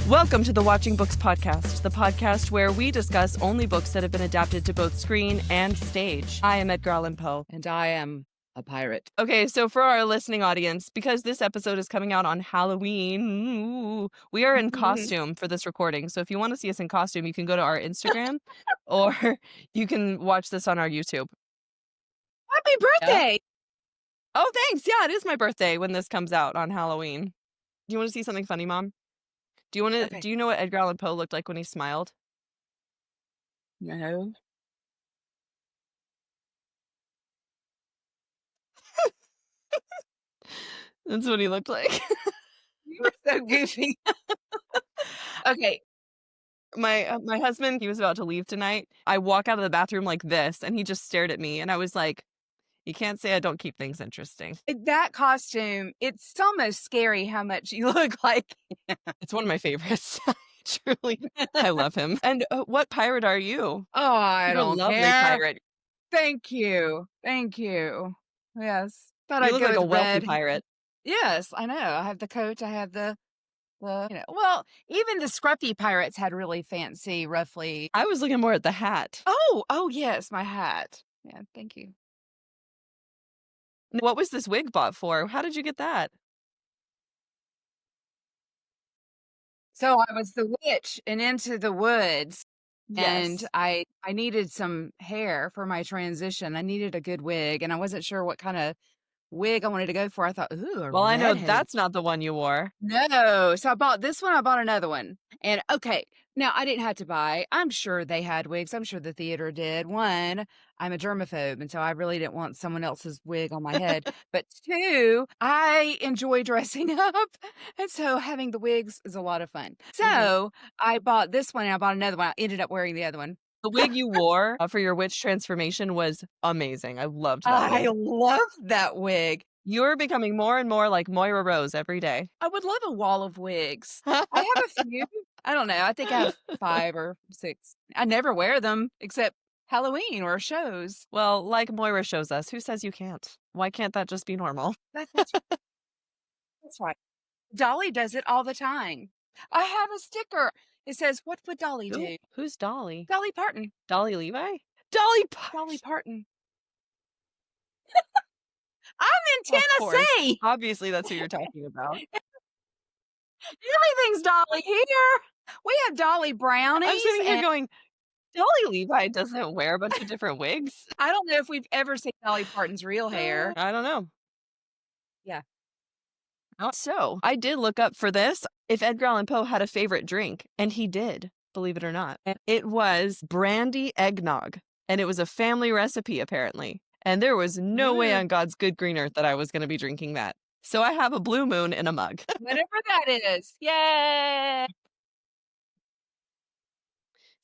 Welcome to the Watching Books podcast, the podcast where we discuss only books that have been adapted to both screen and stage. I am Edgar Allan Poe. And I am a pirate. Okay, so for our listening audience, because this episode is coming out on Halloween, we are in costume for this recording. So if you want to see us in costume, you can go to our Instagram or you can watch this on our YouTube. Happy birthday! Oh, thanks. Yeah, it is my birthday when this comes out on Halloween. Do you want to see something funny, Mom? Do you want to? Okay. Do you know what Edgar Allan Poe looked like when he smiled? No. That's what he looked like. You were so goofy. Okay. My husband, he was about to leave tonight. I walk out of the bathroom like this, and he just stared at me, and I was like, "You can't say I don't keep things interesting." That costume, it's almost scary how much you look like. It's one of my favorites. Truly, I love him. And what pirate are you? Oh, I You're a don't lovely care. pirate. Thank you. Thank you. Yes. Thought You I'd look go like a with wealthy red. pirate. Yes, I know. I have the coat. I have the well, even the scruffy pirates had really fancy, roughly. I was looking more at the hat. Oh, yes, my hat. Yeah, thank you. What was this wig bought for? How did you get that? So I was the witch and Into the Woods. And Yes. I needed some hair for my transition. I needed a good wig, and I wasn't sure what kinda wig I wanted to go for. I thought, "Ooh, a Well, I know redhead." that's not the one you wore. No. So I bought this one, I bought another one. And, okay, now I didn't have to buy. I'm sure they had wigs. I'm sure the theater did. 1, I'm a germaphobe, and so I really didn't want someone else's wig on my head. But 2, I enjoy dressing up, and so having the wigs is a lot of fun. So, I bought this one, and I bought another one. I ended up wearing the other one. The wig you wore for your witch transformation was amazing. I loved that I wig. love that wig. You're becoming more and more like Moira Rose every day. I would love a wall of wigs. I have a few. I don't know. I think I have 5 or 6. I never wear them except Halloween or shows. Well, like Moira shows us, who says you can't? Why can't that just be normal? That's that's right. Dolly does it all the time. I have a sticker. It says, "What would Dolly do?" Who's Dolly? Dolly Parton. Dolly Levi? Dolly Dolly Parton. Parton. I'm in Of course. Tennessee. Obviously, that's who you're talking about. Everything's Dolly here. We have Dolly brownies. I'm sitting here and going, Dolly Levi doesn't wear a bunch of different wigs. I don't know if we've ever seen Dolly Parton's real hair. I don't know. Yeah. So, I did look up for this if Edgar Allan Poe had a favorite drink, and he did, believe it or not. It was brandy eggnog, and it was a family recipe, apparently. And there was no way on God's good green earth that I was going to be drinking that. So I have a blue moon in a mug. Whatever that is. Yay!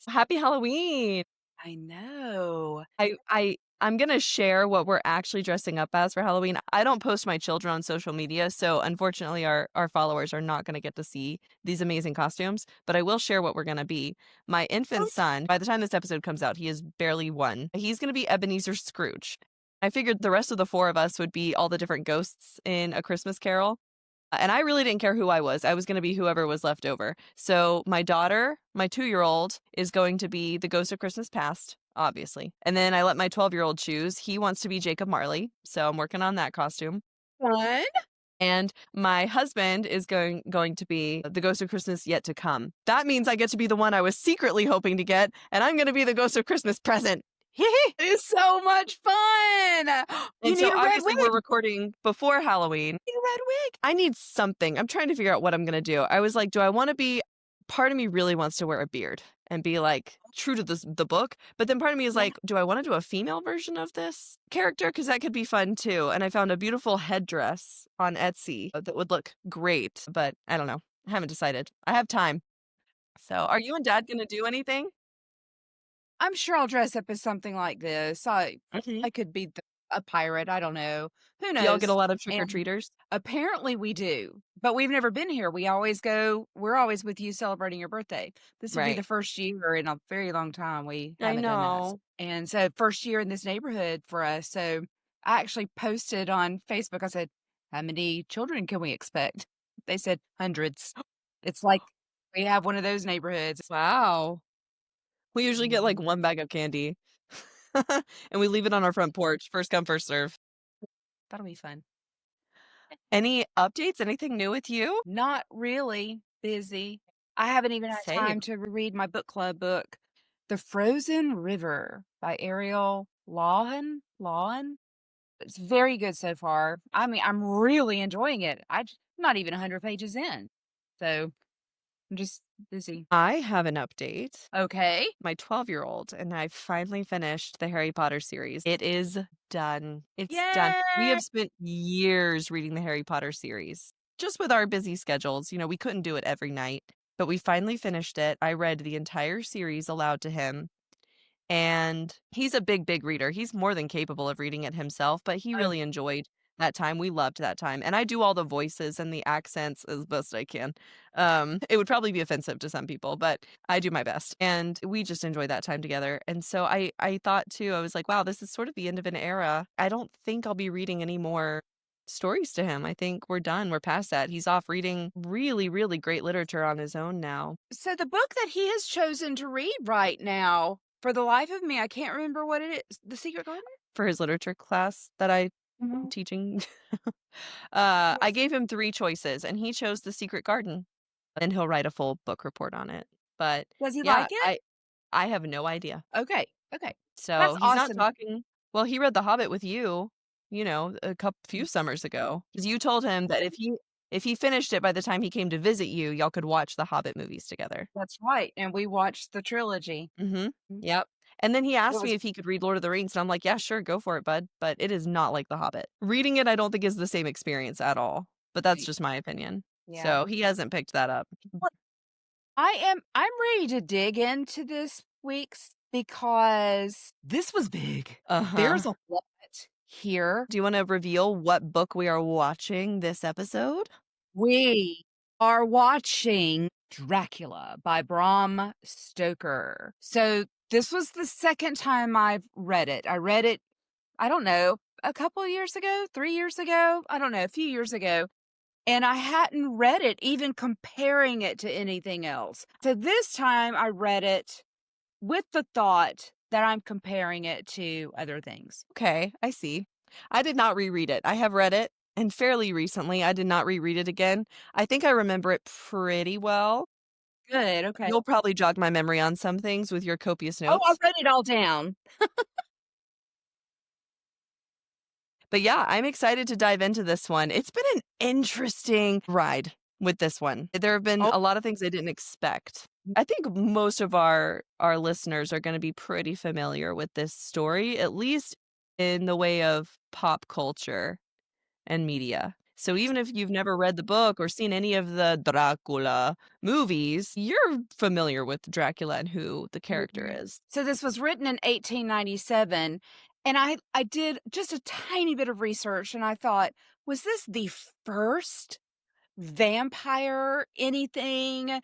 Happy Halloween. I know. I'm going to share what we're actually dressing up as for Halloween. I don't post my children on social media, so unfortunately our followers are not going to get to see these amazing costumes, but I will share what we're going to be. My infant son, by the time this episode comes out, he is barely 1. He's going to be Ebenezer Scrooge. I figured the rest of the 4 of us would be all the different ghosts in A Christmas Carol. And I really didn't care who I was. I was going to be whoever was left over. So my daughter, my 2-year-old, is going to be the ghost of Christmas past, obviously. And then I let my 12-year-old choose. He wants to be Jacob Marley. So I'm working on that costume. Fun. And my husband is going to be the ghost of Christmas yet to come. That means I get to be the one I was secretly hoping to get. And I'm going to be the ghost of Christmas present. It's so much fun. You And need so a red obviously wig. we're recording before Halloween. You need a red wig. I need something. I'm trying to figure out what I'm going to do. I was like, do I want to be, part of me really wants to wear a beard and be like true to the book. But then part of me is like, do I want to do a female version of this character? Because that could be fun too. And I found a beautiful headdress on Etsy that would look great. But I don't know. I haven't decided. I have time. So are you and Dad going to do anything? I'm sure I'll dress up as something like this. I could be a pirate. I don't know. Who knows? Do y'all get a lot of And trick-or-treaters? apparently we do, but we've never been here. We're always with you celebrating your birthday. This would be the Right. first year in a very long time we I haven't done that. know. And so first year in this neighborhood for us. So I actually posted on Facebook. I said, "How many children can we expect?" They said hundreds. It's like We have one of those neighborhoods. Wow. We usually get, like, Mhm. 1 bag of candy, and we leave it on our front porch, first come, first serve. That'll be fun. Any updates? Anything new with you? Not really. Busy. I haven't even had Same. time to read my book club book, The Frozen River by Ariel Lawhon? It's very good so far. I mean, I'm really enjoying it. I'm not even 100 pages in. So, I'm just busy. I have an update. Okay. My 12-year-old and I finally finished the Harry Potter series. It is done. It's done. We Yay! have spent years reading the Harry Potter series. Just with our busy schedules, we couldn't do it every night, but we finally finished it. I read the entire series aloud to him. And he's a big, big reader. He's more than capable of reading it himself, but he Oh, really enjoyed that time. We loved that time. And I do all the voices and the accents as best I can. It would probably be offensive to some people, but I do my best. And we just enjoy that time together. And so I thought too, I was like, wow, this is sort of the end of an era. I don't think I'll be reading any more stories to him. I think we're done. We're past that. He's off reading really, really great literature on his own now. so the book that he has chosen to read right now, for the life of me, I can't remember what it is. The Secret Garden? For his literature class that I'm Mhm. teaching. I Yes. gave him 3 choices, and he chose The Secret Garden, and he'll write a full book report on it. But, Does he yeah, like it? I have no idea. Okay, okay. So, That's he's not awesome. talking well, he read The Hobbit with you, a few summers ago, 'cause you told him that if he finished it by the time he came to visit you, y'all could watch the Hobbit movies together. That's right, and we watched the trilogy. Mhm. Mm. Yep. And then he It asked me was if he could read Lord of the Rings, and I'm like, "Yeah, sure, go for it, bud," but it is not like The Hobbit. Reading it, I don't think is the same experience at all, but that's right. just my opinion. Yeah. So, he hasn't picked that up. Well, I'm ready to dig into this week's because this was big. Uh-huh. There's a lot here. Do you wanna reveal what book we are watching this episode? We are watching Dracula by Bram Stoker. So, this was the second time I've read it. I read it, I don't know, a couple of years ago, 3 years ago, I don't know, a few years ago. And I hadn't read it, even comparing it to anything else. So this time I read it with the thought that I'm comparing it to other things. Okay, I see. I did not reread it. I have read it, and fairly recently, I did not reread it again. I think I remember it pretty well. Good, okay. You'll probably jog my memory on some things with your copious Oh, I notes. wrote it all down. But yeah, I'm excited to dive into this one. It's been an interesting ride with this one. There have been Oh, a lot of things I didn't expect. I think most of our listeners are going to be pretty familiar with this story, at least in the way of pop culture and media. So even if you've never read the book or seen any of the Dracula movies, you're familiar with Dracula and who the character mhm. is. So this was written in 1897, and I did just a tiny bit of research, and I thought, was this the first vampire anything?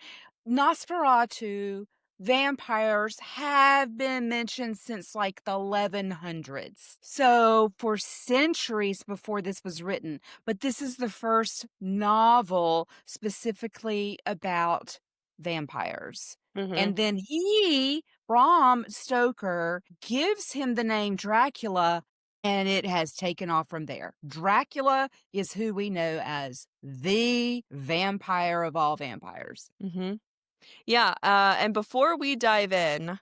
Nosferatu, vampires have been mentioned since like the 1100s. So for centuries before this was written, but this is the first novel specifically about vampires. Mhm. And then Bram Stoker, gives him the name Dracula, and it has taken off from there. Dracula is who we know as the vampire of all vampires. Mhm. Yeah, and before we dive in,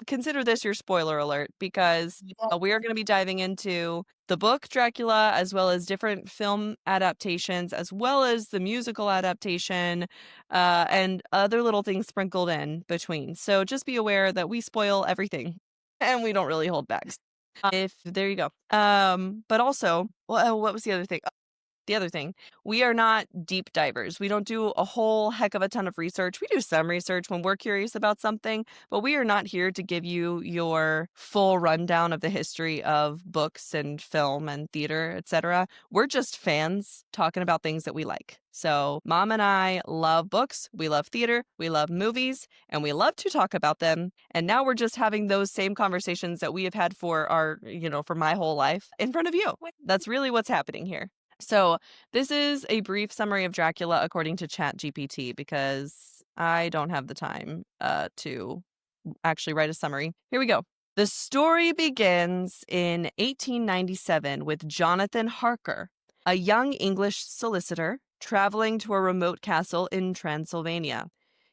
consider this your spoiler alert because Yeah. we are going to be diving into the book Dracula, as well as different film adaptations, as well as the musical adaptation, and other little things sprinkled in between. So just be aware that we spoil everything, and we don't really hold back. If there you go. But also, what was the other thing? The other thing, we are not deep divers. We don't do a whole heck of a ton of research. We do some research when we're curious about something, but we are not here to give you your full rundown of the history of books and film and theater, etc. We're just fans talking about things that we like. So, Mom and I love books, we love theater, we love movies, and we love to talk about them. And now we're just having those same conversations that we have had for my whole life in front of you. That's really what's happening here. So, this is a brief summary of Dracula according to ChatGPT because I don't have the time to actually write a summary. Here we go. The story begins in 1897 with Jonathan Harker, a young English solicitor traveling to a remote castle in Transylvania.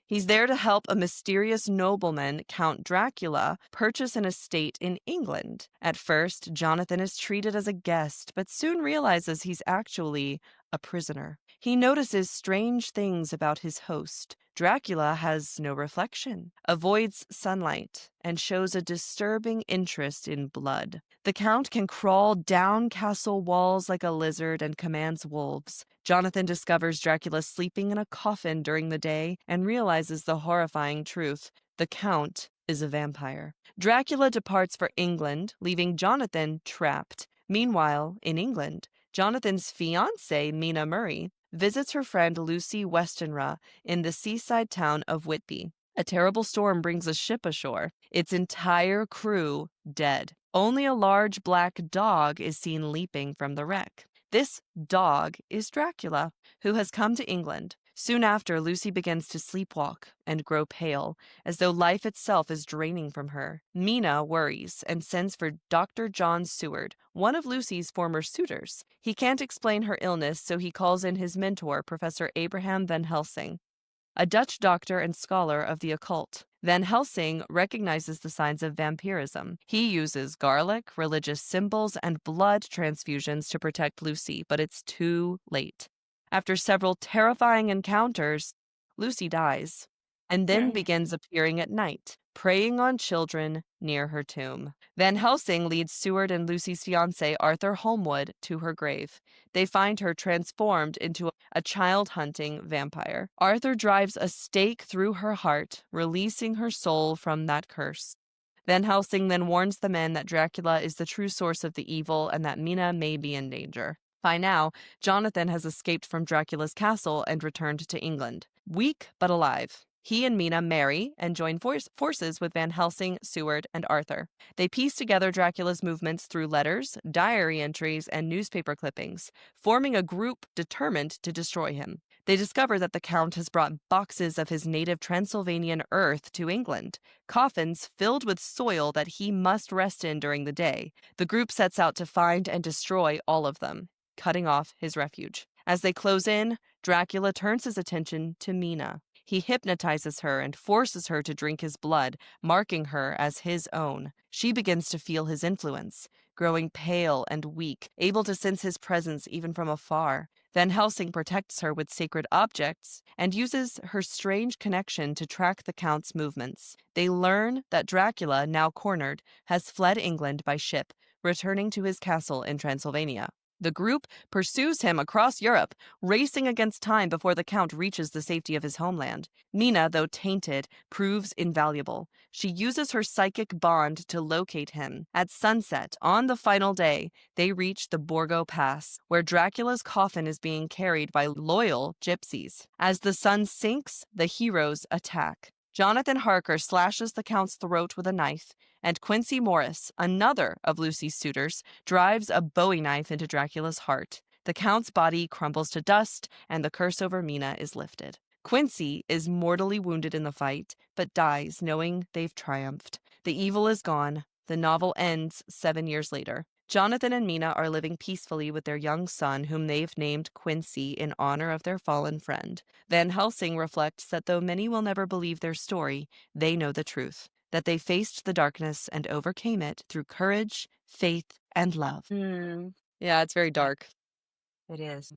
He's there to help a mysterious nobleman, Count Dracula, purchase an estate in England. At first, Jonathan is treated as a guest, but soon realizes he's actually a prisoner. He notices strange things about his host. Dracula has no reflection, avoids sunlight, and shows a disturbing interest in blood. The Count can crawl down castle walls like a lizard and commands wolves. Jonathan discovers Dracula sleeping in a coffin during the day and realizes the horrifying truth. The Count is a vampire. Dracula departs for England, leaving Jonathan trapped. Meanwhile, in England, Jonathan's fiancée, Mina Murray, visits her friend Lucy Westenra in the seaside town of Whitby. A terrible storm brings a ship ashore, its entire crew dead. Only a large black dog is seen leaping from the wreck. This dog is Dracula, who has come to England. Soon after, Lucy begins to sleepwalk and grow pale, as though life itself is draining from her. Mina worries and sends for Dr. John Seward, one of Lucy's former suitors. He can't explain her illness, so he calls in his mentor, Professor Abraham Van Helsing, a Dutch doctor and scholar of the occult. Van Helsing recognizes the signs of vampirism. He uses garlic, religious symbols, and blood transfusions to protect Lucy, but it's too late. After several terrifying encounters, Lucy dies and then begins appearing at night, preying on children near her tomb. Van Helsing leads Seward and Lucy's fiancé, Arthur Holmwood, to her grave. They find her transformed into a child-hunting vampire. Arthur drives a stake through her heart, releasing her soul from that curse. Van Helsing then warns the men that Dracula is the true source of the evil and that Mina may be in danger. By now, Jonathan has escaped from Dracula's castle and returned to England. Weak but alive, he and Mina marry and join forces with Van Helsing, Seward, and Arthur. They piece together Dracula's movements through letters, diary entries, and newspaper clippings, forming a group determined to destroy him. They discover that the Count has brought boxes of his native Transylvanian earth to England, coffins filled with soil that he must rest in during the day. The group sets out to find and destroy all of them, cutting off his refuge. As they close in, Dracula turns his attention to Mina. He hypnotizes her and forces her to drink his blood, marking her as his own. She begins to feel his influence, growing pale and weak, able to sense his presence even from afar. Van Helsing protects her with sacred objects and uses her strange connection to track the Count's movements. They learn that Dracula, now cornered, has fled England by ship, returning to his castle in Transylvania. The group pursues him across Europe, racing against time before the Count reaches the safety of his homeland. Mina, though tainted, proves invaluable. She uses her psychic bond to locate him. At sunset, on the final day, they reach the Borgo Pass, where Dracula's coffin is being carried by loyal gypsies. As the sun sinks, the heroes attack. Jonathan Harker slashes the Count's throat with a knife, and Quincy Morris, another of Lucy's suitors, drives a bowie knife into Dracula's heart. The Count's body crumbles to dust, and the curse over Mina is lifted. Quincy is mortally wounded in the fight, but dies knowing they've triumphed. The evil is gone. The novel ends 7 years later. Jonathan and Mina are living peacefully with their young son, whom they've named Quincy in honor of their fallen friend. Van Helsing reflects that though many will never believe their story, they know the truth, that they faced the darkness and overcame it through courage, faith, and love. Mm, Yeah, it's very yeah, dark. it is.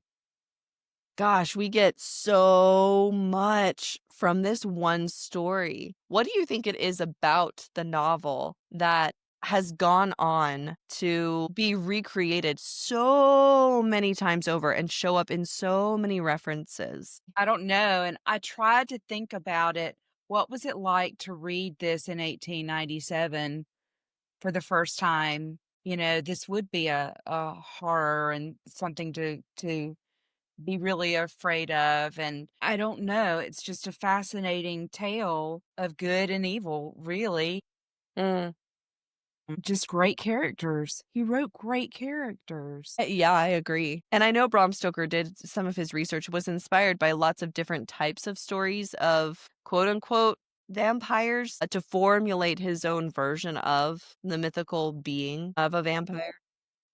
Gosh, we get so much from this one story. What do you think it is about the novel that has gone on to be recreated so many times over and show up in so many references? I don't know, and I tried to think about it. What was it like to read this in 1897 for the first time? You know, this would be a horror and something to be really afraid of, and I don't know, it's just a fascinating tale of good and evil, really. Mm. Just great characters. He wrote great characters. Yeah, I agree. And I know Bram Stoker did some of his research was inspired by lots of different types of stories of quote unquote vampires to formulate his own version of the mythical being of a vampire.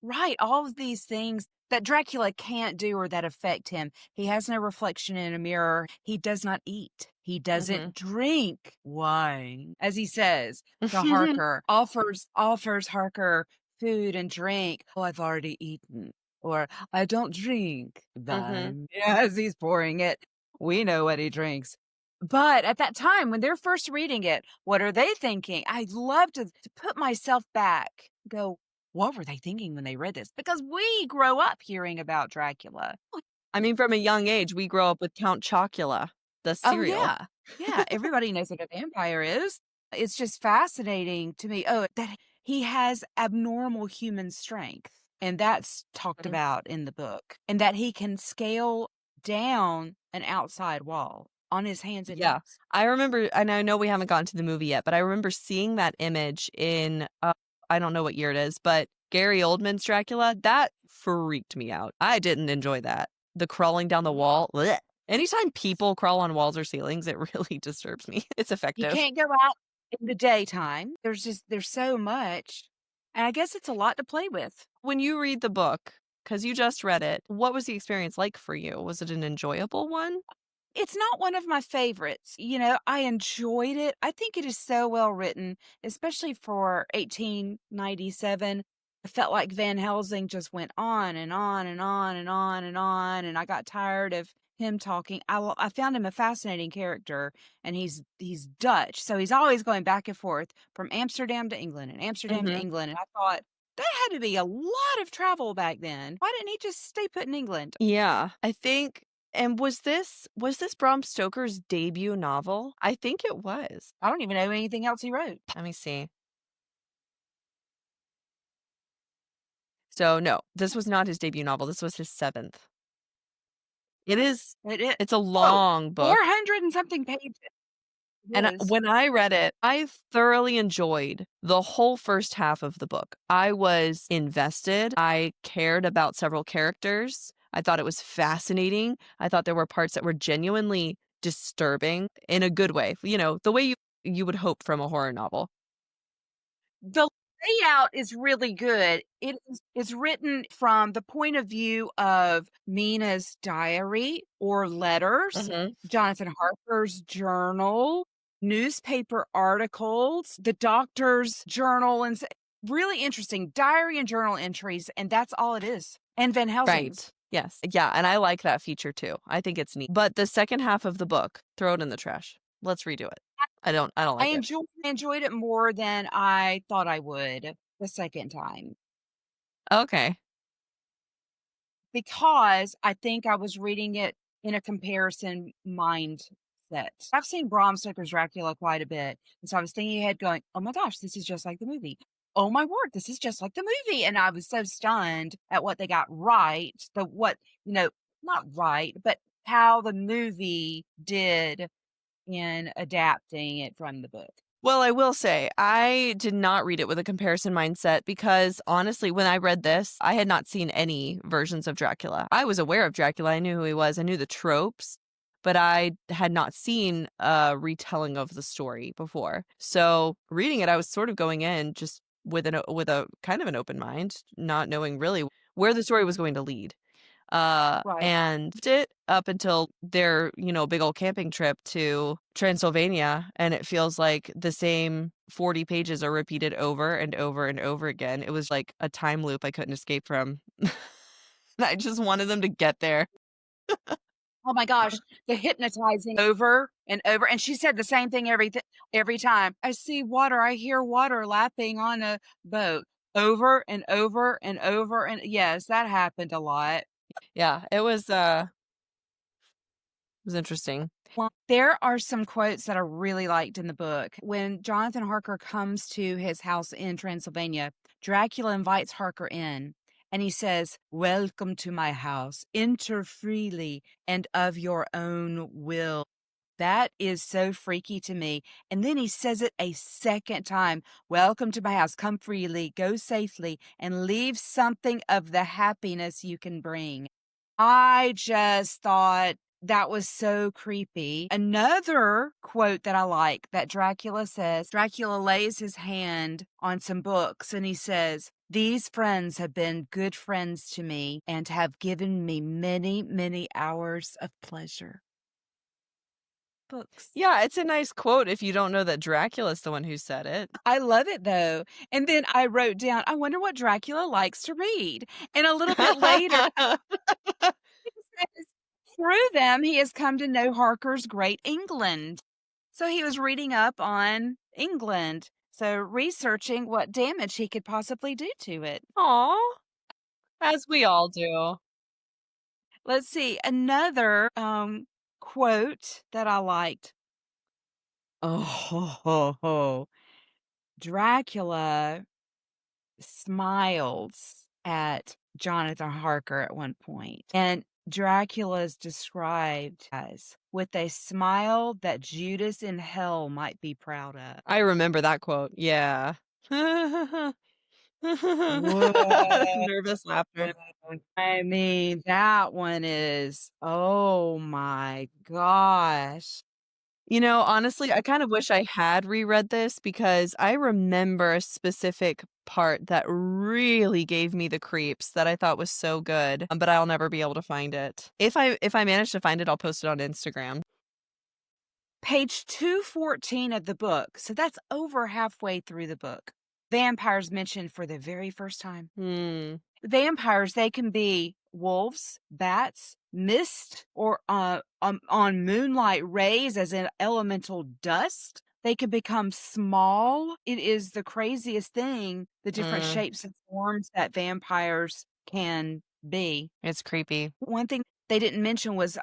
Right, all of these things that Dracula can't do or that affect him. He has no reflection in a mirror. He does not eat. He Hmm. doesn't drink wine, as he says to Harker. Offers Harker food and drink. Oh, I've already eaten. Or I don't drink Hmm. wine. As he's pouring it, we know what he drinks. But at that time, when they're first reading it, what are they thinking? I'd love to put myself back, go, what were they thinking when they read this? Because we grow up hearing about Dracula. I mean, from a young age, we grow up with Count Chocula, the Oh, cereal. yeah. Yeah, everybody knows what a vampire is. It's just fascinating to me. Oh, that he has abnormal human strength, and that's talked Mhm. about in the book, and that he can scale down an outside wall on his hands and Yeah. knees. I remember, and I know we haven't gotten to the movie yet, but I remember seeing that image in, I don't know what year it is, but Gary Oldman's Dracula, that freaked me out. I didn't enjoy that. The crawling down the wall. Blech. Anytime people crawl on walls or ceilings, it really disturbs me. It's You effective. can't go out in the daytime. There's so much, and I guess it's a lot to play with. When you read the book, because you just read it, what was the experience like for you? Was it an enjoyable one? It's not one of my favorites. I enjoyed it. I think it is so well written, especially for 1897. I felt like Van Helsing just went on and on and on and on and on, and I got tired of him talking. I found him a fascinating character, and he's Dutch, so he's always going back and forth from Amsterdam to England and Amsterdam to Hmm. England. And I thought that had to be a lot of travel back then. Why didn't he just stay put in England? Yeah, I think and was this Bram Stoker's debut novel? I think it was. I don't even know anything else he wrote. Let me see. So, no, this was not his debut novel, this was his 7th. It is It it's a oh, long book, 400 and something pages. and Yes. when I read it, I thoroughly enjoyed the whole first half of the book. I was invested, I cared about several characters, I thought it was fascinating, I thought there were parts that were genuinely disturbing in a good way, the way you would hope from a horror novel. The layout is really good. It's written from the point of view of Mina's diary or letters, Mhm. Jonathan Harker's journal, newspaper articles, the doctor's journal, and really interesting diary and journal entries, and that's all it is. And Van Helsing's. Right. Yes. Yeah, and I like that feature too. I think it's neat. But the second half of the book, throw it in the trash. Let's redo it. I don't I like it. enjoyed it more than I thought I would the second time, Okay. because I think I was reading it in a comparison mindset. I've seen Bram Stoker's Dracula quite a bit, and so I was thinking ahead going, "Oh my gosh, this is just like the movie. Oh my word, this is just like the movie." And I was so stunned at what they got right, not right, but how the movie did in adapting it from the book. Well, I will say, I did not read it with a comparison mindset because honestly, when I read this, I had not seen any versions of Dracula. I was aware of Dracula, I knew who he was, I knew the tropes, but I had not seen a retelling of the story before. So, reading it, I was sort of going in just with a kind of an open mind, not knowing really where the story was going to lead. Right. And it up until their, big old camping trip to Transylvania, and it feels like the same 40 pages are repeated over and over and over again. It was like a time loop I couldn't escape from. I just wanted them to get there. Oh my gosh, the hypnotizing over and over, and she said the same thing every time. "I see water, I hear water lapping on a boat." Over and over and over, and yes, that happened a lot. Yeah, it was interesting. Well, there are some quotes that I really liked in the book. When Jonathan Harker comes to his house in Transylvania, Dracula invites Harker in, and he says, "Welcome to my house. Enter freely and of your own will." That is so freaky to me, and then he says it a second time, "Welcome to my house, come freely, go safely, and leave something of the happiness you can bring." I just thought that was so creepy. Another quote that I like that Dracula says, Dracula lays his hand on some books and he says, "These friends have been good friends to me and have given me many, many hours of pleasure." Books. Yeah, it's a nice quote if you don't know that Dracula's the one who said it. I love it though. And then I wrote down, I wonder what Dracula likes to read. And a little bit later, it says, through them, he has come to know Harker's Great England. So he was reading up on England. So researching what damage he could possibly do to it. Aw, as we all do. Let's see, another quote that I liked. Oh, ho, ho, ho. Dracula smiles at Jonathan Harker at one point, and Dracula's described as with a smile that Judas in hell might be proud of. I remember that quote, yeah. What? Nervous laughter. I mean, that one is, oh my gosh. You know, honestly, I kind of wish I had reread this because I remember a specific part that really gave me the creeps that I thought was so good, but I'll never be able to find it. If I manage to find it, I'll post it on Instagram. Page 214 of the book. So that's over halfway through the book. Vampires mentioned for the very first time. Hmm. Vampires, they can be wolves, bats, mist, or on moonlight rays as in elemental dust. They can become small. It is the craziest thing, the different Mm, shapes and forms that vampires can be. it's creepy. One thing they didn't mention was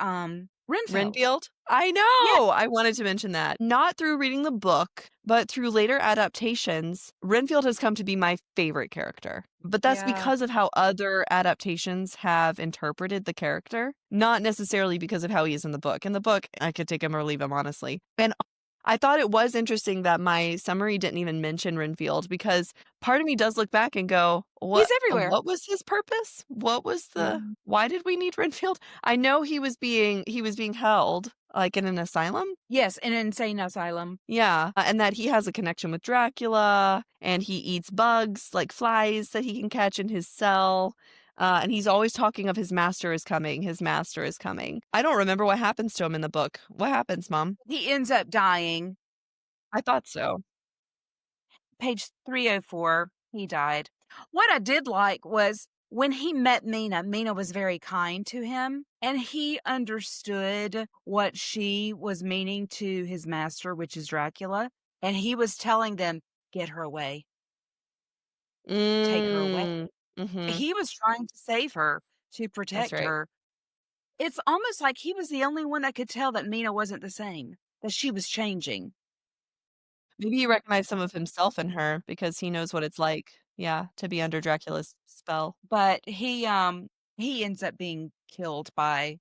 Renfield. Renfield? I Yeah. know! I wanted to mention that. Not through reading the book, but through later adaptations, Renfield has come to be my favorite character. But that's Yeah. because of how other adaptations have interpreted the character, not necessarily because of how he is in the book. In the book, I could take him or leave him, honestly. And I thought it was interesting that my summary didn't even mention Renfield because part of me does look back and go, He's everywhere. what was his purpose? What was the Mhm. why did we need Renfield? I know he was being held, like, in an asylum? Yes, an insane asylum. Yeah, and that he has a connection with Dracula, and he eats bugs, like flies that he can catch in his cell, and he's always talking of his master is coming, his master is coming. I don't remember what happens to him in the book. What happens, Mom? He ends up dying. I thought so. Page 304, he died. What I did like was when he met Mina, Mina was very kind to him, and he understood what she was meaning to his master, which is Dracula, and he was telling them, "Get her away. Take her away." Mm, mhm, He was trying to save her, to that's protect right. her. It's almost like he was the only one that could tell that Mina wasn't the same, that she was changing. Maybe he recognized some of himself in her because he knows what it's like, yeah, to be under Dracula's spell. But he ends up being killed by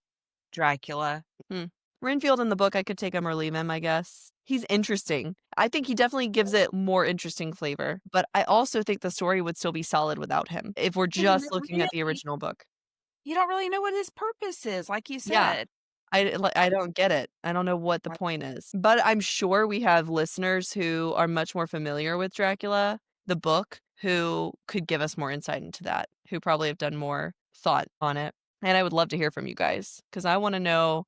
Dracula. Hmm. Renfield in the book, I could take him or leave him, I guess. He's interesting. I think he definitely gives it more interesting flavor, but I also think the story would still be solid without him if we're And just looking at the really, original book. you don't really know what his purpose is, like you Yeah, said. I don't get it. I don't know what the Right. point is. But I'm sure we have listeners who are much more familiar with Dracula, the book, who could give us more insight into that, who probably have done more thought on it. And I would love to hear from you guys because I want to know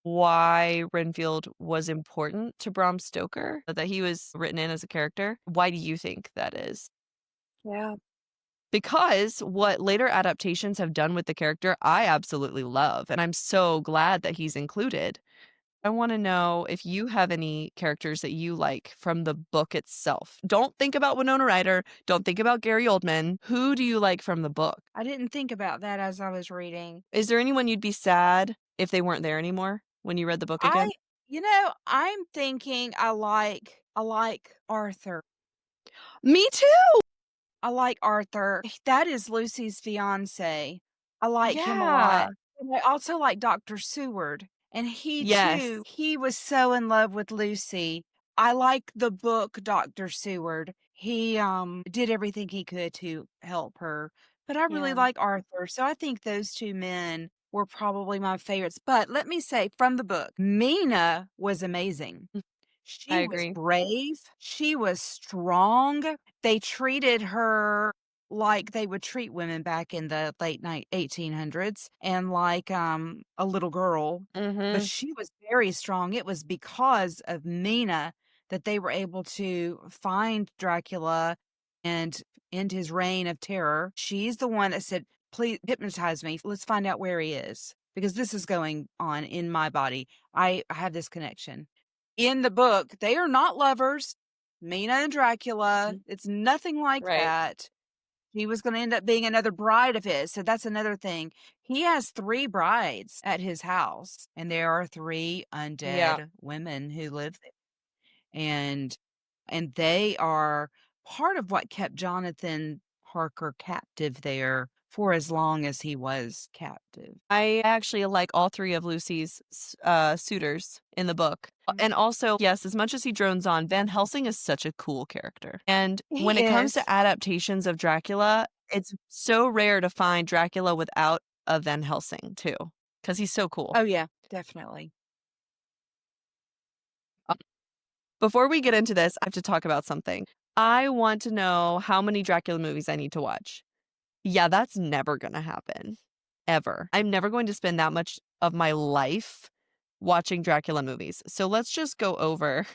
why Renfield was important to Bram Stoker, that he was written in as a character. Why do you think that is? Yeah. Because what later adaptations have done with the character, I absolutely love, and I'm so glad that he's included. I wanna know if you have any characters that you like from the book itself. Don't think about Winona Ryder, don't think about Gary Oldman. Who do you like from the book? I didn't think about that as I was reading. Is there anyone you'd be sad if they weren't there anymore when you read the book I again? I'm thinking I like Arthur. Me too! I like Arthur. That is Lucy's fiancé. I like him a lot. Yeah. And I also like Dr. Seward. And he Yes. too, he was so in love with Lucy. I like the book Dr. Seward. He did everything he could to help her. But I really Yeah. like Arthur. So I think those two men were probably my favorites. But let me say from the book, Mina was amazing. I She was agree. brave, she was strong. They treated her like they would treat women back in the late night 1800s and like, a little girl, but Mhm. she was very strong. It was because of Mina that they were able to find Dracula and end his reign of terror. She's the one that said, "Please hypnotize me. Let's find out where he is because this is going on in my body. I have this connection." In the book, they are not lovers, Mina and Dracula, Mm. it's nothing like Right. that. He was gonna end up being another bride of his, so that's another thing. He has 3 brides at his house, and there are 3 Yeah. undead women who live there, and they are part of what kept Jonathan Harker captive there for as long as he was captive. I actually like all 3 of Lucy's suitors in the book. Mm. And also, yes, as much as he drones on, Van Helsing is such a cool character. And when He it comes is. to adaptations of Dracula, it's so rare to find Dracula without a Van Helsing too, because he's so cool. Oh, yeah, definitely. Before we get into this, I have to talk about something. I want to know how many Dracula movies I need to watch. Yeah, that's never gonna happen. Ever. I'm never going to spend that much of my life watching Dracula movies. So let's just go over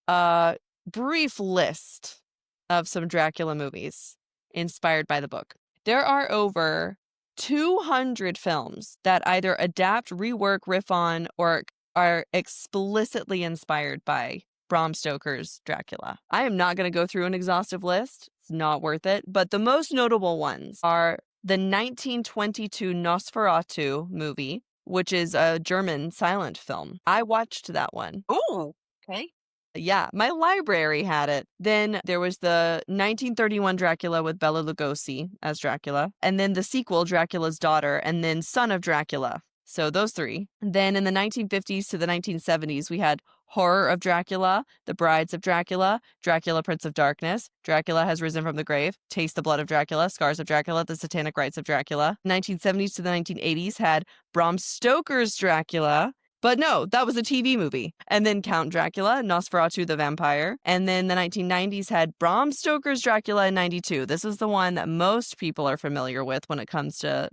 a brief list of some Dracula movies inspired by the book. There are over 200 films that either adapt, rework, riff on, or are explicitly inspired by Bram Stoker's Dracula. I am not going to go through an exhaustive list. It's not worth it. But the most notable ones are the 1922 Nosferatu movie, which is a German silent film. I watched that one. Oh, okay. Yeah, my library had it. Then there was the 1931 Dracula with Bela Lugosi as Dracula, and then the sequel, Dracula's Daughter, and then Son of Dracula. So those 3. Then in the 1950s to the 1970s, we had Horror of Dracula, The Brides of Dracula, Dracula Prince of Darkness, Dracula Has Risen from the Grave, Taste the Blood of Dracula, Scars of Dracula, The Satanic Rites of Dracula. 1970s to the 1980s had Bram Stoker's Dracula, but no, that was a TV movie. And then Count Dracula, Nosferatu the Vampire. And then the 1990s had Bram Stoker's Dracula in 92. This is the one that most people are familiar with when it comes to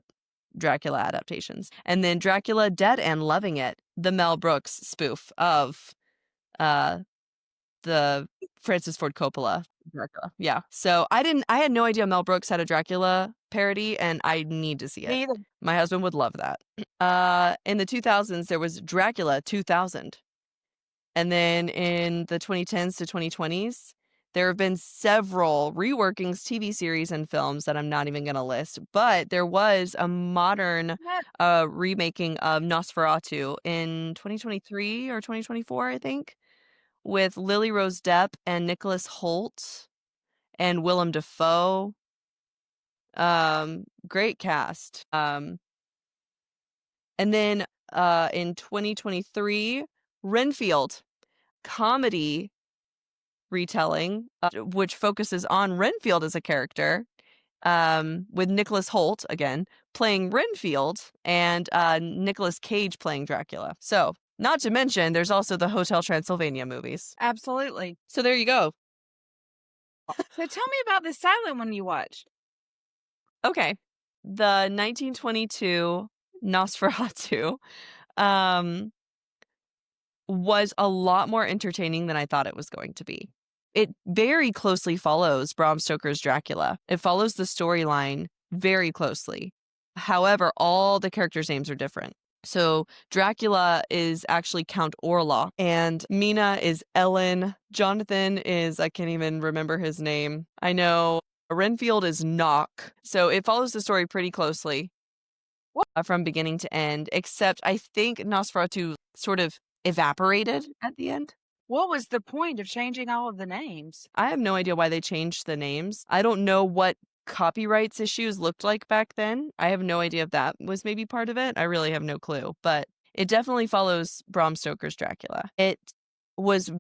Dracula adaptations. And then Dracula Dead and Loving It, the Mel Brooks spoof of uh the Francis Ford Coppola Dracula. Yeah. So I had no idea Mel Brooks had a Dracula parody, and I need to see it. Me either. My husband would love that. In the 2000s, there was Dracula 2000. And then in the 2010s to 2020s, there have been several reworkings, TV series, and films that I'm not even going to list. But there was a modern remaking of Nosferatu in 2023 or 2024, I think, with Lily Rose Depp and Nicholas Hoult and Willem Dafoe. Great cast. And then in 2023, Renfield, comedy retelling, which focuses on Renfield as a character, with Nicholas Hoult again playing Renfield and Nicolas Cage playing Dracula. So, not to mention, there's also the Hotel Transylvania movies. Absolutely. So there you go. So tell me about the silent one you watched. Okay. The 1922 Nosferatu um, was a lot more entertaining than I thought it was going to be. It very closely follows Bram Stoker's Dracula. It follows the storyline very closely. However, all the characters' names are different. So Dracula is actually Count Orlok, and Mina is Ellen. Jonathan is, I can't even remember his name. I know Renfield is Knock. So it follows the story pretty closely from beginning to end, except I think Nosferatu sort of evaporated at the end. What was the point of changing all of the names? I have no idea why they changed the names. I don't know what copyrights issues looked like back then. I have no idea if that was maybe part of it. I really have no clue. But It definitely follows Bram Stoker's Dracula. It was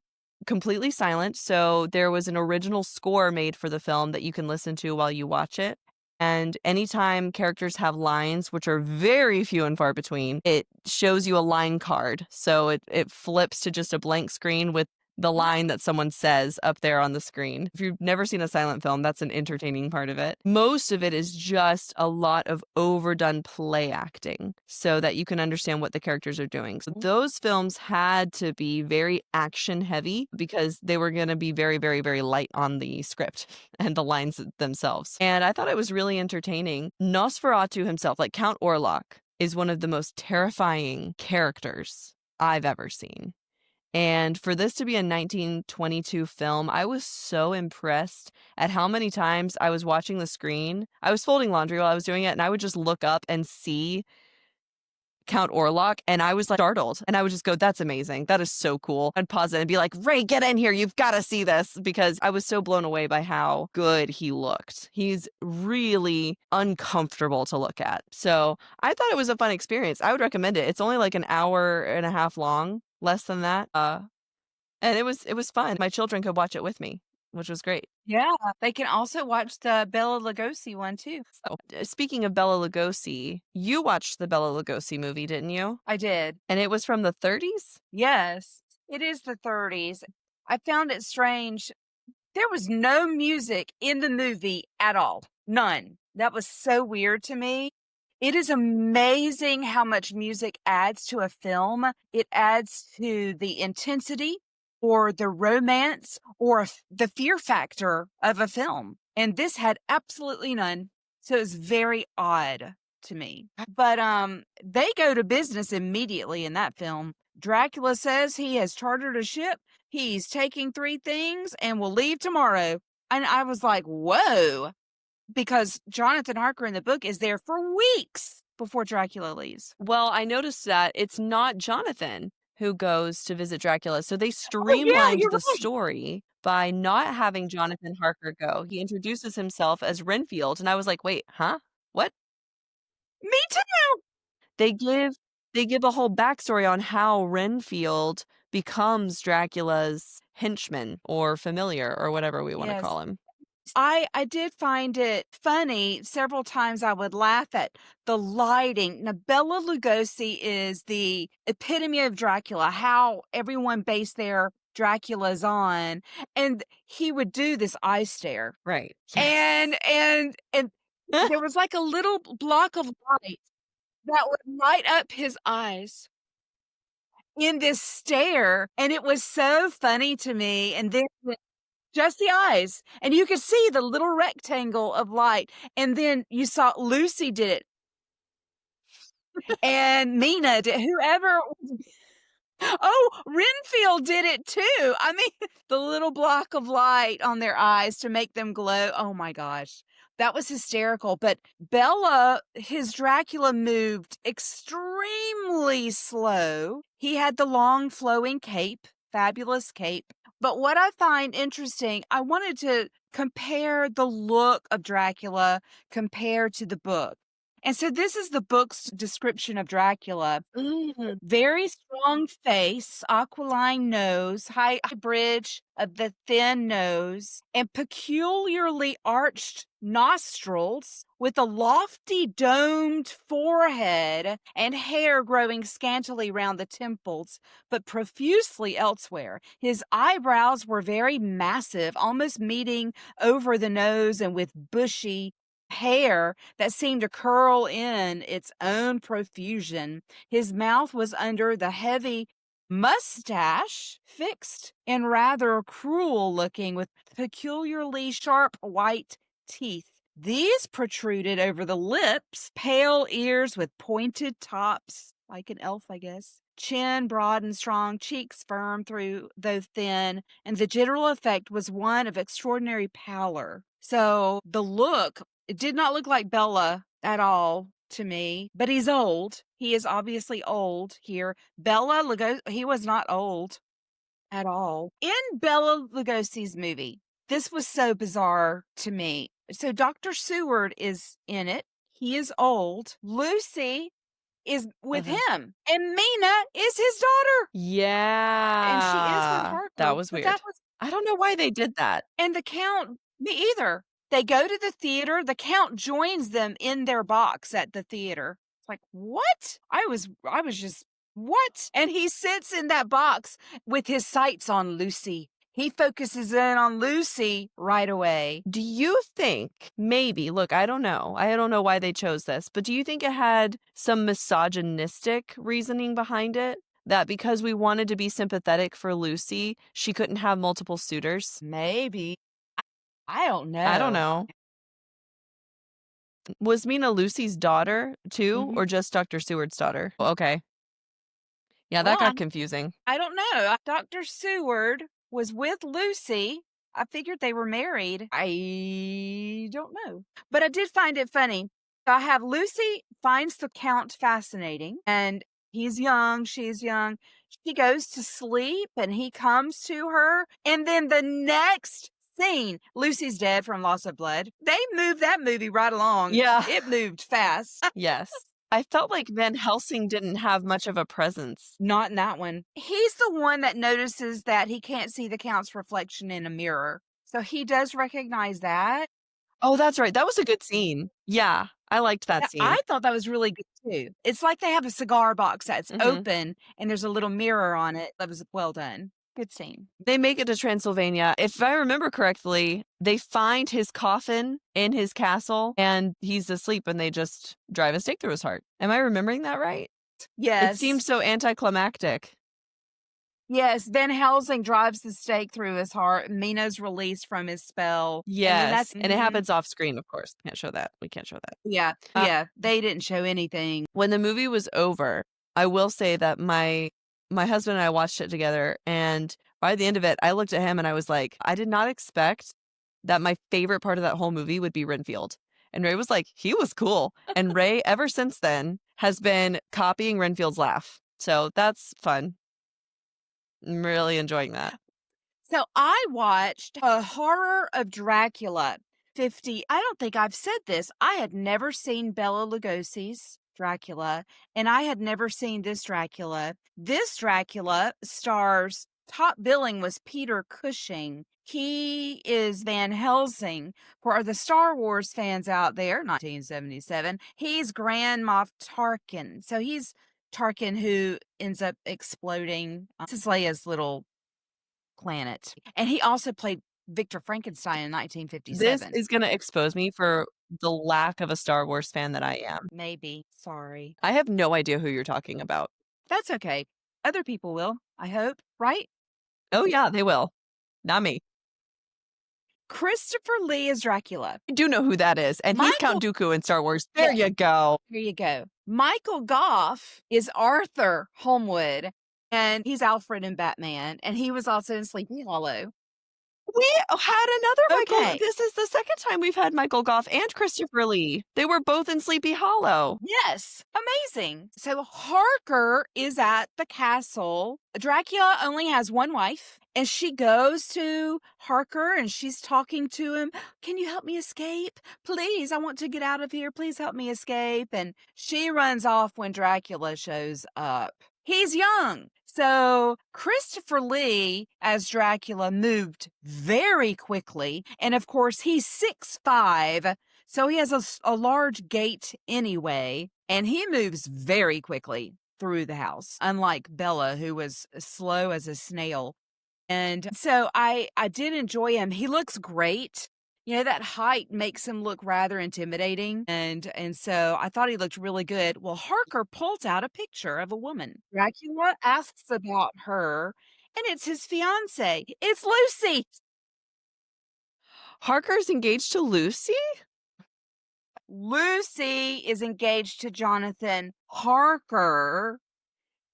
completely silent, so there was an original score made for the film that you can listen to while you watch it. And anytime characters have lines, which are very few and far between, it shows you a line card. So it flips to just a blank screen with the line that someone says up there on the screen. If you've never seen a silent film, that's an entertaining part of it. Most of it is just a lot of overdone play acting so that you can understand what the characters are doing. So those films had to be very action heavy because they were going to be very, very, very light on the script and the lines themselves. And I thought it was really entertaining. Nosferatu himself, like Count Orlok, is one of the most terrifying characters I've ever seen. And for this to be a 1922 film, I was so impressed at how many times I was watching the screen. I was folding laundry while I was doing it, and I would just look up and see Count Orlok, and I was like startled. And I would just go, "That's amazing. That is so cool." I'd pause it and be like, "Ray, get in here. You've got to see this," because I was so blown away by how good he looked. He's really uncomfortable to look at. So I thought it was a fun experience. I would recommend it. It's only like an hour and a half long, less than that. And it was fun. My children could watch it with me, which was great. Yeah, they can also watch the Bela Lugosi one too. So, speaking of Bela Lugosi, you watched the Bela Lugosi movie, didn't you? I did. And it was from the 30s? Yes, it is the 30s. I found it strange. There was no music in the movie at all. None. That was so weird to me. It is amazing how much music adds to a film. It adds to the intensity or the romance or the fear factor of a film. And this had absolutely none. So it's very odd to me. But they go to business immediately in that film. Dracula says he has chartered a ship. He's taking 3 things and will leave tomorrow. And I was like, whoa, because Jonathan Harker in the book is there for weeks before Dracula leaves. Well, I noticed that it's not Jonathan who goes to visit Dracula. So they Oh, yeah, streamlined you're the right. story by not having Jonathan Harker go. He introduces himself as Renfield, and I was like, "Wait, huh? What?" Me too. They give they give a whole backstory on how Renfield becomes Dracula's henchman or familiar or whatever we wanna Yes. call him. I did find it funny. Several times I would laugh at the lighting. Now, Bela Lugosi is the epitome of Dracula, how everyone based their Draculas on, and he would do this eye stare. Right. Yes. And there was like a little block of light that would light up his eyes in this stare, and it was so funny to me, and then just the eyes, and you could see the little rectangle of light, and then you saw Lucy did it, and Mina did whoever oh, Renfield did it too. I mean, the little block of light on their eyes to make them glow. Oh my gosh. That was hysterical. But Bella, his Dracula moved extremely slow. He had the long flowing cape, fabulous cape. But what I find interesting, I wanted to compare the look of Dracula compared to the book. And so this is the book's description of Dracula. Mhm. Very strong face, aquiline nose, high bridge of the thin nose, and peculiarly arched nostrils with a lofty domed forehead and hair growing scantily round the temples, but profusely elsewhere. His eyebrows were very massive, almost meeting over the nose and with bushy hair that seemed to curl in its own profusion. His mouth was under the heavy mustache, fixed and rather cruel looking, with peculiarly sharp white teeth. These protruded over the lips, pale ears with pointed tops, like an elf, I guess. Chin broad and strong, cheeks firm through though thin, and the general effect was one of extraordinary pallor. So the look, it did not look like Bella at all to me, but he's old. He is obviously old here. Bella Lugosi, he was not old at all. In Bella Lugosi's movie, this was so bizarre to me. So Dr. Seward is in it. He is old. Lucy is with Uh-huh. him, and Mina is his daughter, and she is with Yeah. That Harker, was but that weird. was I don't know why they did that. and the Count me either. They go to the theater, the Count joins them in their box at the theater. It's like, "What?" I was just, "What?" And he sits in that box with his sights on Lucy. He focuses in on Lucy right away. Do you think maybe, look, I don't know. I don't know why they chose this, but do you think it had some misogynistic reasoning behind it? That because we wanted to be sympathetic for Lucy, she couldn't have multiple suitors? Maybe. I don't I don't know. know. Was Mina Lucy's daughter too, Mhm. or just Dr. Seward's daughter? Okay. Yeah, that Well, got confusing. I don't know. Dr. Seward was with Lucy. I figured they were married. I don't know. But I did find it funny. I have Lucy finds the Count fascinating, and he's young, she's young. She goes to sleep, and he comes to her. And then the next scene, Lucy's dead from loss of blood. They moved that movie right along. Yeah. It moved fast. Yes. I felt like Van Helsing didn't have much of a presence. Not in that one. He's the one that notices that he can't see the Count's reflection in a mirror. So he does recognize that. Oh, that's right. That was a good scene. Yeah, I liked that Yeah, scene. I thought that was really good too. It's like they have a cigar box that's Mhm. open and there's a little mirror on it. That was well done. Good scene. They make it to Transylvania. If I remember correctly, they find his coffin in his castle and he's asleep and they just drive a stake through his heart. Am I remembering that right? It seems Yes. so anticlimactic. Yes. Van Helsing drives the stake through his heart. Mina's released from his spell. And then that's Yes, and it mhm. happens off screen, of course. Can't show that. We can't show that. Yeah. Uh, Yeah. They didn't show anything. when the movie was over, I will say that my husband and I watched it together, and by the end of it, I looked at him and I was like, I did not expect that my favorite part of that whole movie would be Renfield. And Ray was like, he was cool. And Ray, ever since then, has been copying Renfield's laugh. So that's fun. I'm really enjoying that. So I watched a horror of Dracula 50. I don't think I've said this. I had never seen Bela Lugosi's Dracula, and I had never seen this Dracula. This Dracula stars top billing was Peter Cushing. He is Van Helsing. For the Star Wars fans out there, 1977, he's Grand Moff Tarkin. So he's Tarkin who ends up exploding. This is Leia's little planet. And he also played Victor Frankenstein in This 1957. is going to expose me for the lack of a Star Wars fan that I am. Maybe. Sorry. I have no idea who you're talking about. That's okay. Other people will, I hope, right? Oh, yeah, they will. Not me. Christopher Lee is Dracula. I do know who that is, and he's Count Michael, Dooku in Star Wars. There yeah, you go. here you go. Michael Goff is Arthur Holmwood, and he's Alfred in Batman, and he was also in Sleepy Hollow. We had another Michael. Okay. This is the second time we've had Michael Goff and Christopher Lee. They were both in Sleepy Hollow. Yes, amazing. So Harker is at the castle. Dracula only has one wife, and she goes to Harker and she's talking to him. Can you help me escape? Please, I want to get out of here. Please help me escape. And she runs off when Dracula shows up. He's young. So Christopher Lee as Dracula moved very quickly. And of course, he's 6'5". So he has a large gait anyway, and he moves very quickly through the house, unlike Bella, who was slow as a snail. And so I did enjoy him. He looks great. You know, that height makes him look rather intimidating. And so I thought he looked really good. Well, Harker pulls out a picture of a woman. Dracula asks about her, and it's his fiance. It's Lucy. Harker's engaged to Lucy? Lucy is engaged to Jonathan Harker,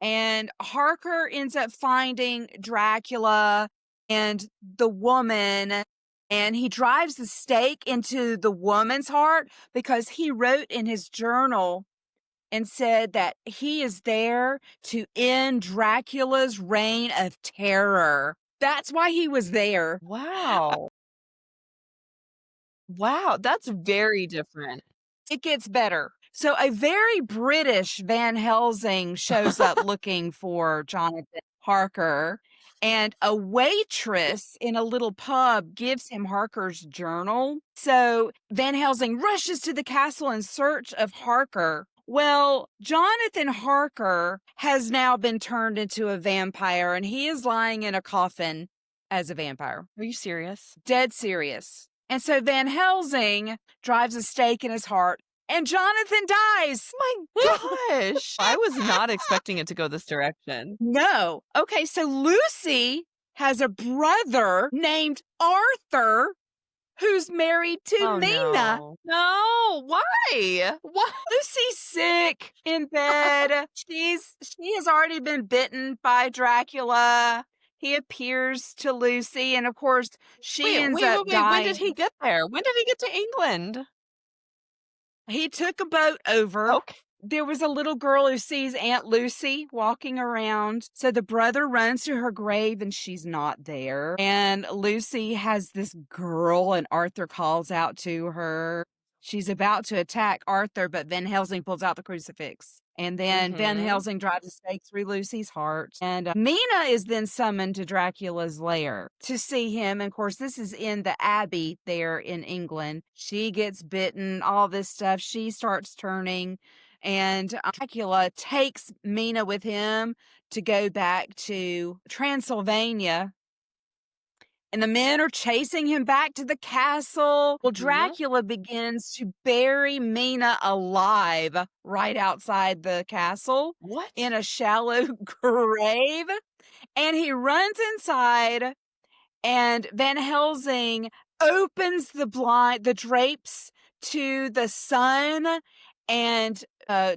and Harker ends up finding Dracula and the woman, and he drives the stake into the woman's heart because he wrote in his journal and said that he is there to end Dracula's reign of terror. That's why he was there. Wow. Wow, that's very different. It gets better. So a very British Van Helsing shows up looking for Jonathan Harker, and a waitress in a little pub gives him Harker's journal. So Van Helsing rushes to the castle in search of Harker. Well, Jonathan Harker has now been turned into a vampire, and he is lying in a coffin as a vampire. Are you serious? Dead serious. And so Van Helsing drives a stake in his heart, and Jonathan dies. My gosh. I was not expecting it to go this direction. No. Okay, so Lucy has a brother named Arthur who's married to Oh, Mina. no. No, why? Why? Lucy's sick in bed. She has already been bitten by Dracula. He appears to Lucy, and of course, she ends up Wait. When did dying. he get there? When did he get to England? He took a boat over. Okay. There was a little girl who sees Aunt Lucy walking around. So the brother runs to her grave and she's not there. And Lucy has this girl, and Arthur calls out to her. She's about to attack Arthur, but Van Helsing pulls out the crucifix. And then Van Mhm. Helsing drives a stake through Lucy's heart. And Mina is then summoned to Dracula's lair to see him. And of course, this is in the Abbey there in England. She gets bitten, all this stuff. She starts turning. And Dracula takes Mina with him to go back to Transylvania. And the men are chasing him back to the castle. Well, Mhm. Dracula begins to bury Mina alive right outside the castle What? in a shallow grave. And he runs inside, and Van Helsing opens the drapes to the sun, and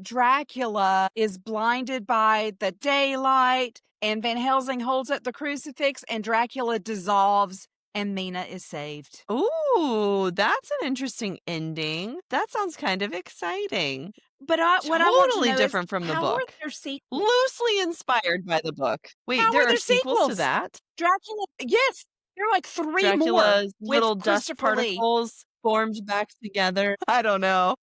Dracula is blinded by the daylight, and Van Helsing holds up the crucifix, and Dracula dissolves, and Mina is saved. Ooh, that's an interesting ending. That sounds kind of exciting. But what I want to Totally know is, different from the how are book. there sequels? Loosely inspired by the book. Wait, How there are are there sequels to sequels? that? Dracula, yes, there are like 3 more Dracula's with little dust Christopher Lee. particles formed back together. I don't know.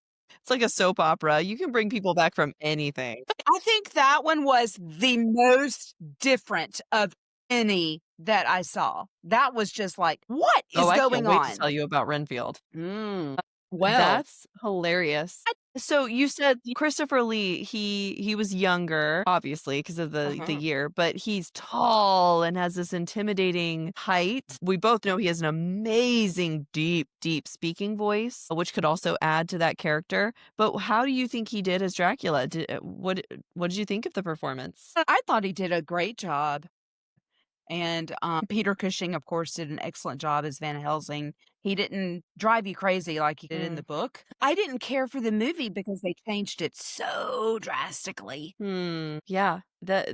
It's like a soap opera. You can bring people back from anything. I think that one was the most different of any that I saw. That was just like, what Oh, is I can't going wait to on? tell you about Renfield. Well, That's hilarious. So you said Christopher Lee, he was younger, obviously, because of the year, but he's tall and has this intimidating height. We both know he has an amazing, deep speaking voice, which could also add to that character. But how do you think he did as Dracula? What did you think of the performance? I thought he did a great job. And Peter Cushing, of course, did an excellent job as Van Helsing. He didn't drive you crazy like he did in the book. I didn't care for the movie because they changed it so drastically. Yeah.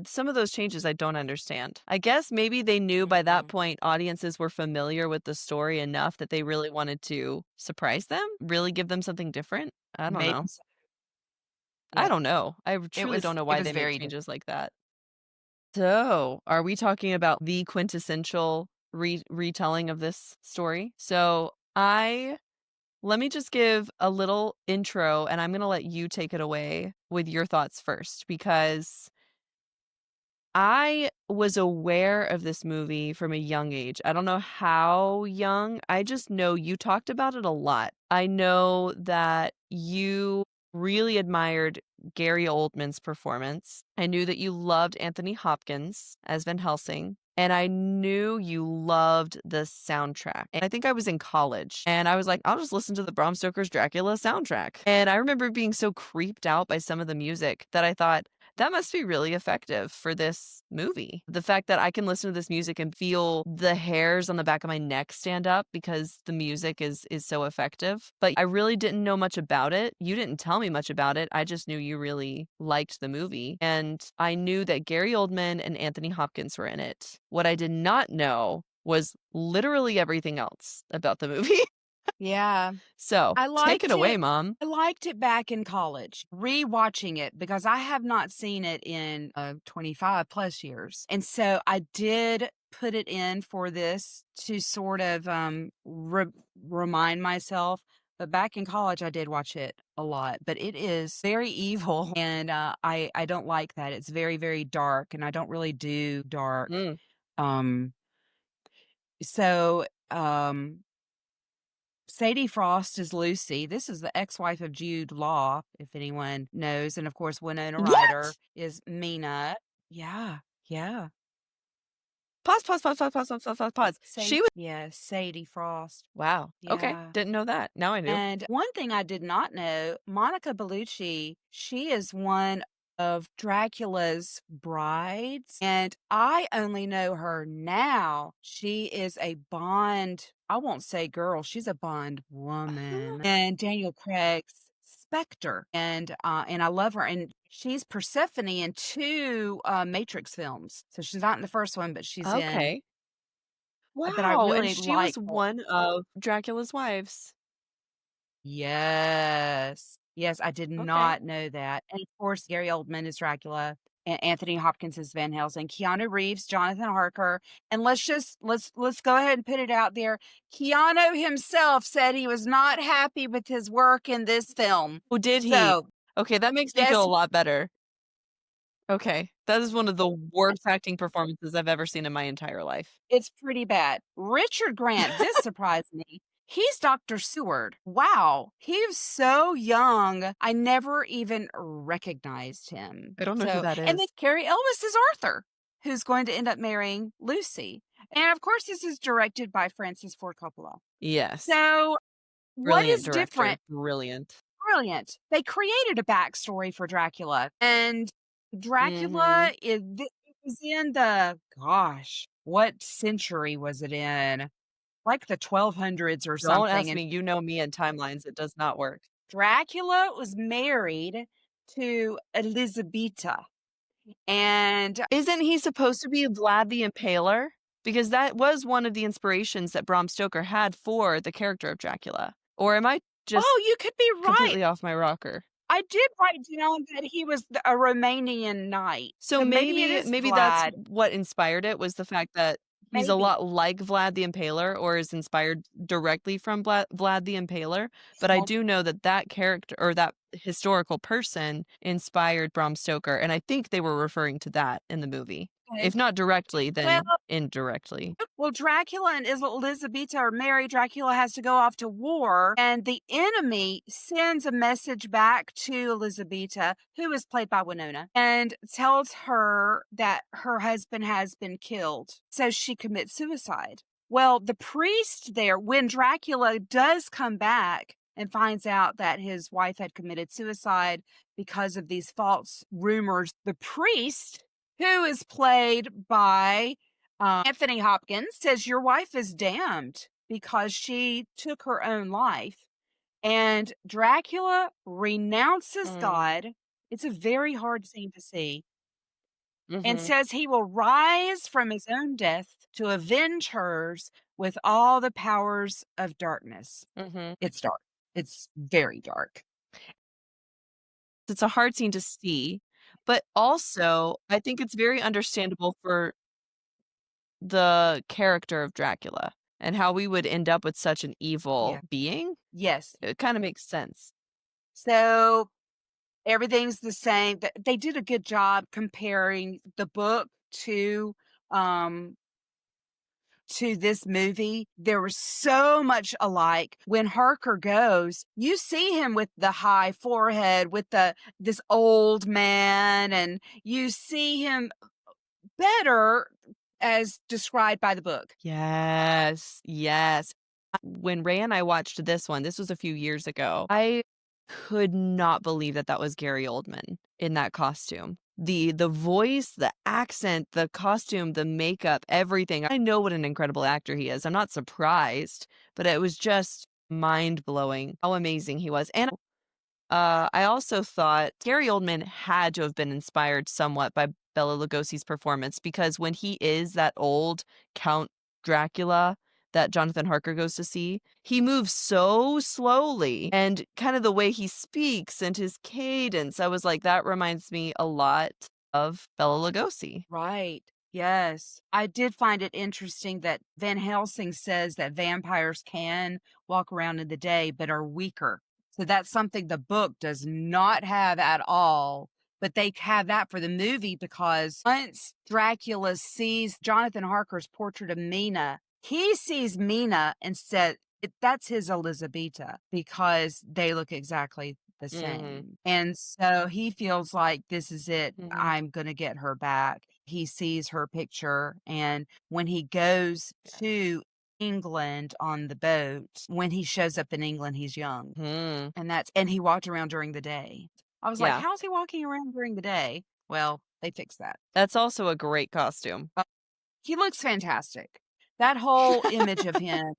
Some of those changes I don't understand. I guess maybe they knew by that point audiences were familiar with the story enough that they really wanted to surprise them, really give them something different. I don't Maybe know. so. I Yeah. don't know. I truly don't know It why was they make very different. changes like that. So, are we talking about the quintessential retelling of this story? So, let me just give a little intro and I'm going to let you take it away with your thoughts first because I was aware of this movie from a young age. I don't know how young. I just know you talked about it a lot. I know that you really admired Gary Oldman's performance. I knew that you loved Anthony Hopkins as Van Helsing. And I knew you loved the soundtrack. And I think I was in college and I was like, I'll just listen to the Bram Stoker's Dracula soundtrack. And I remember being so creeped out by some of the music that I thought, that must be really effective for this movie. The fact that I can listen to this music and feel the hairs on the back of my neck stand up because the music is so effective. But I really didn't know much about it. You didn't tell me much about it. I just knew you really liked the movie. And I knew that Gary Oldman and Anthony Hopkins were in it. What I did not know was literally everything else about the movie. Yeah. So, I take it liked away, it. Mom. I liked it back in college, rewatching it because I have not seen it in 25 plus years. And so I did put it in for this to sort of remind myself but back in college, I did watch it a lot, but it is very evil, and, I don't like that. It's very, very dark, and I don't really do dark. Mm. Um, so, Sadie Frost is Lucy. This is the ex-wife of Jude Law, if anyone knows, and, of course, Winona Ryder What? is Mina. Yeah, yeah. Pause, pause, pause, pause, pause, pause, pause, pause, pause. Sadie yeah, Sadie Frost. Wow. Okay. Yeah. Didn't know that. Now I do. And one thing I did not know, Monica Bellucci, she is one of Dracula's brides, and I only know her now. She is a Bond, I won't say girl, she's a Bond woman. And Daniel Craig's Spectre, and I love her. And she's Persephone in two Matrix films. So she's not in the first one, but she's in. Okay. But I Wow. And really she was like her. one of Dracula's wives. Yes. Yes, I did Okay. not know that. And of course, Gary Oldman is Dracula, and Anthony Hopkins is Van Helsing, Keanu Reeves, Jonathan Harker, and let's go ahead and put it out there. Keanu himself said he was not happy with his work in this film. Oh, did he? So, Okay, that makes me feel yes, a lot better. Okay. That is one of the worst acting performances I've ever seen in my entire life. it's pretty bad. Richard Grant, this surprised me. He's Dr. Seward. Wow. He was so young. I never even recognized him. I don't know who So, that and then is. Carrie Elvis is Arthur, who's going to end up marrying Lucy. And of course, this is directed by Francis Ford Coppola. Yes. So, what Brilliant is director. different? Brilliant. Brilliant. They created a backstory for Dracula, and Dracula Mhm. is it was in the gosh, what century was it in? Like the 1200s or Don't something, ask and me, you know me and timelines, it does not work. Dracula was married to Elizabeta, and Isn't he supposed to be Vlad the Impaler? Because that was one of the inspirations that Bram Stoker had for the character of Dracula. Or am I just oh, you could be right. completely off my rocker? I did write down that he was a Romanian knight, So so maybe it is maybe that's Vlad, what inspired it, was the fact that he's a maybe. lot like Vlad the Impaler or is inspired directly from Vlad the Impaler, but I do know that that character or that historical person inspired Bram Stoker, and I think they were referring to that in the movie. Okay. If not directly, Well, then indirectly. Well, Dracula and Elizabeta are married. Dracula has to go off to war, and the enemy sends a message back to Elizabeta, who is played by Winona, and tells her that her husband has been killed. So she commits suicide. Well, the priest there, when Dracula does come back and finds out that his wife had committed suicide because of these false rumors, the priest, who is played by Anthony Hopkins, says your wife is damned because she took her own life. And Dracula renounces Mm, God. It's a very hard scene to see. And mhm, says he will rise from his own death to avenge hers with all the powers of darkness. mhm. It's dark. It's very dark. It's a hard scene to see, but also, I think it's very understandable for the character of Dracula and how we would end up with such an Yeah. evil being. Yes. It kinda makes sense. So everything's the same. They did a good job comparing the book um to this movie. There was so much alike. When Harker goes, you see him with the high forehead, with the this old man, and you see him better as described by the book. Yes, yes. When Ray and I watched this one, this was a few years ago, I could not believe that that was Gary Oldman in that costume. The voice, the accent, the costume, the makeup, everything. I know what an incredible actor he is. I'm not surprised, but it was just mind-blowing how amazing he was. And I also thought Gary Oldman had to have been inspired somewhat by Bela Lugosi's performance because when he is that old Count Dracula that Jonathan Harker goes to see, he moves so slowly and kind of the way he speaks and his cadence, I was like, that reminds me a lot of Bela Lugosi. Right. Yes. I did find it interesting that Van Helsing says that vampires can walk around in the day but are weaker. So that's something the book does not have at all. But they have that for the movie because once Dracula sees Jonathan Harker's portrait of Mina, he sees Mina and said that's his Elizabeta because they look exactly the Mhm, same. And so he feels like this is it. mhm. I'm going to get her back. He sees her picture, and when he goes Yeah. to England on the boat, when he shows up in England, he's young. Hmm, And he walked around during the day. I was like, yeah. "How's he walking around during the day?" Well, they fixed that. That's also a great costume. He looks fantastic. That whole image of him,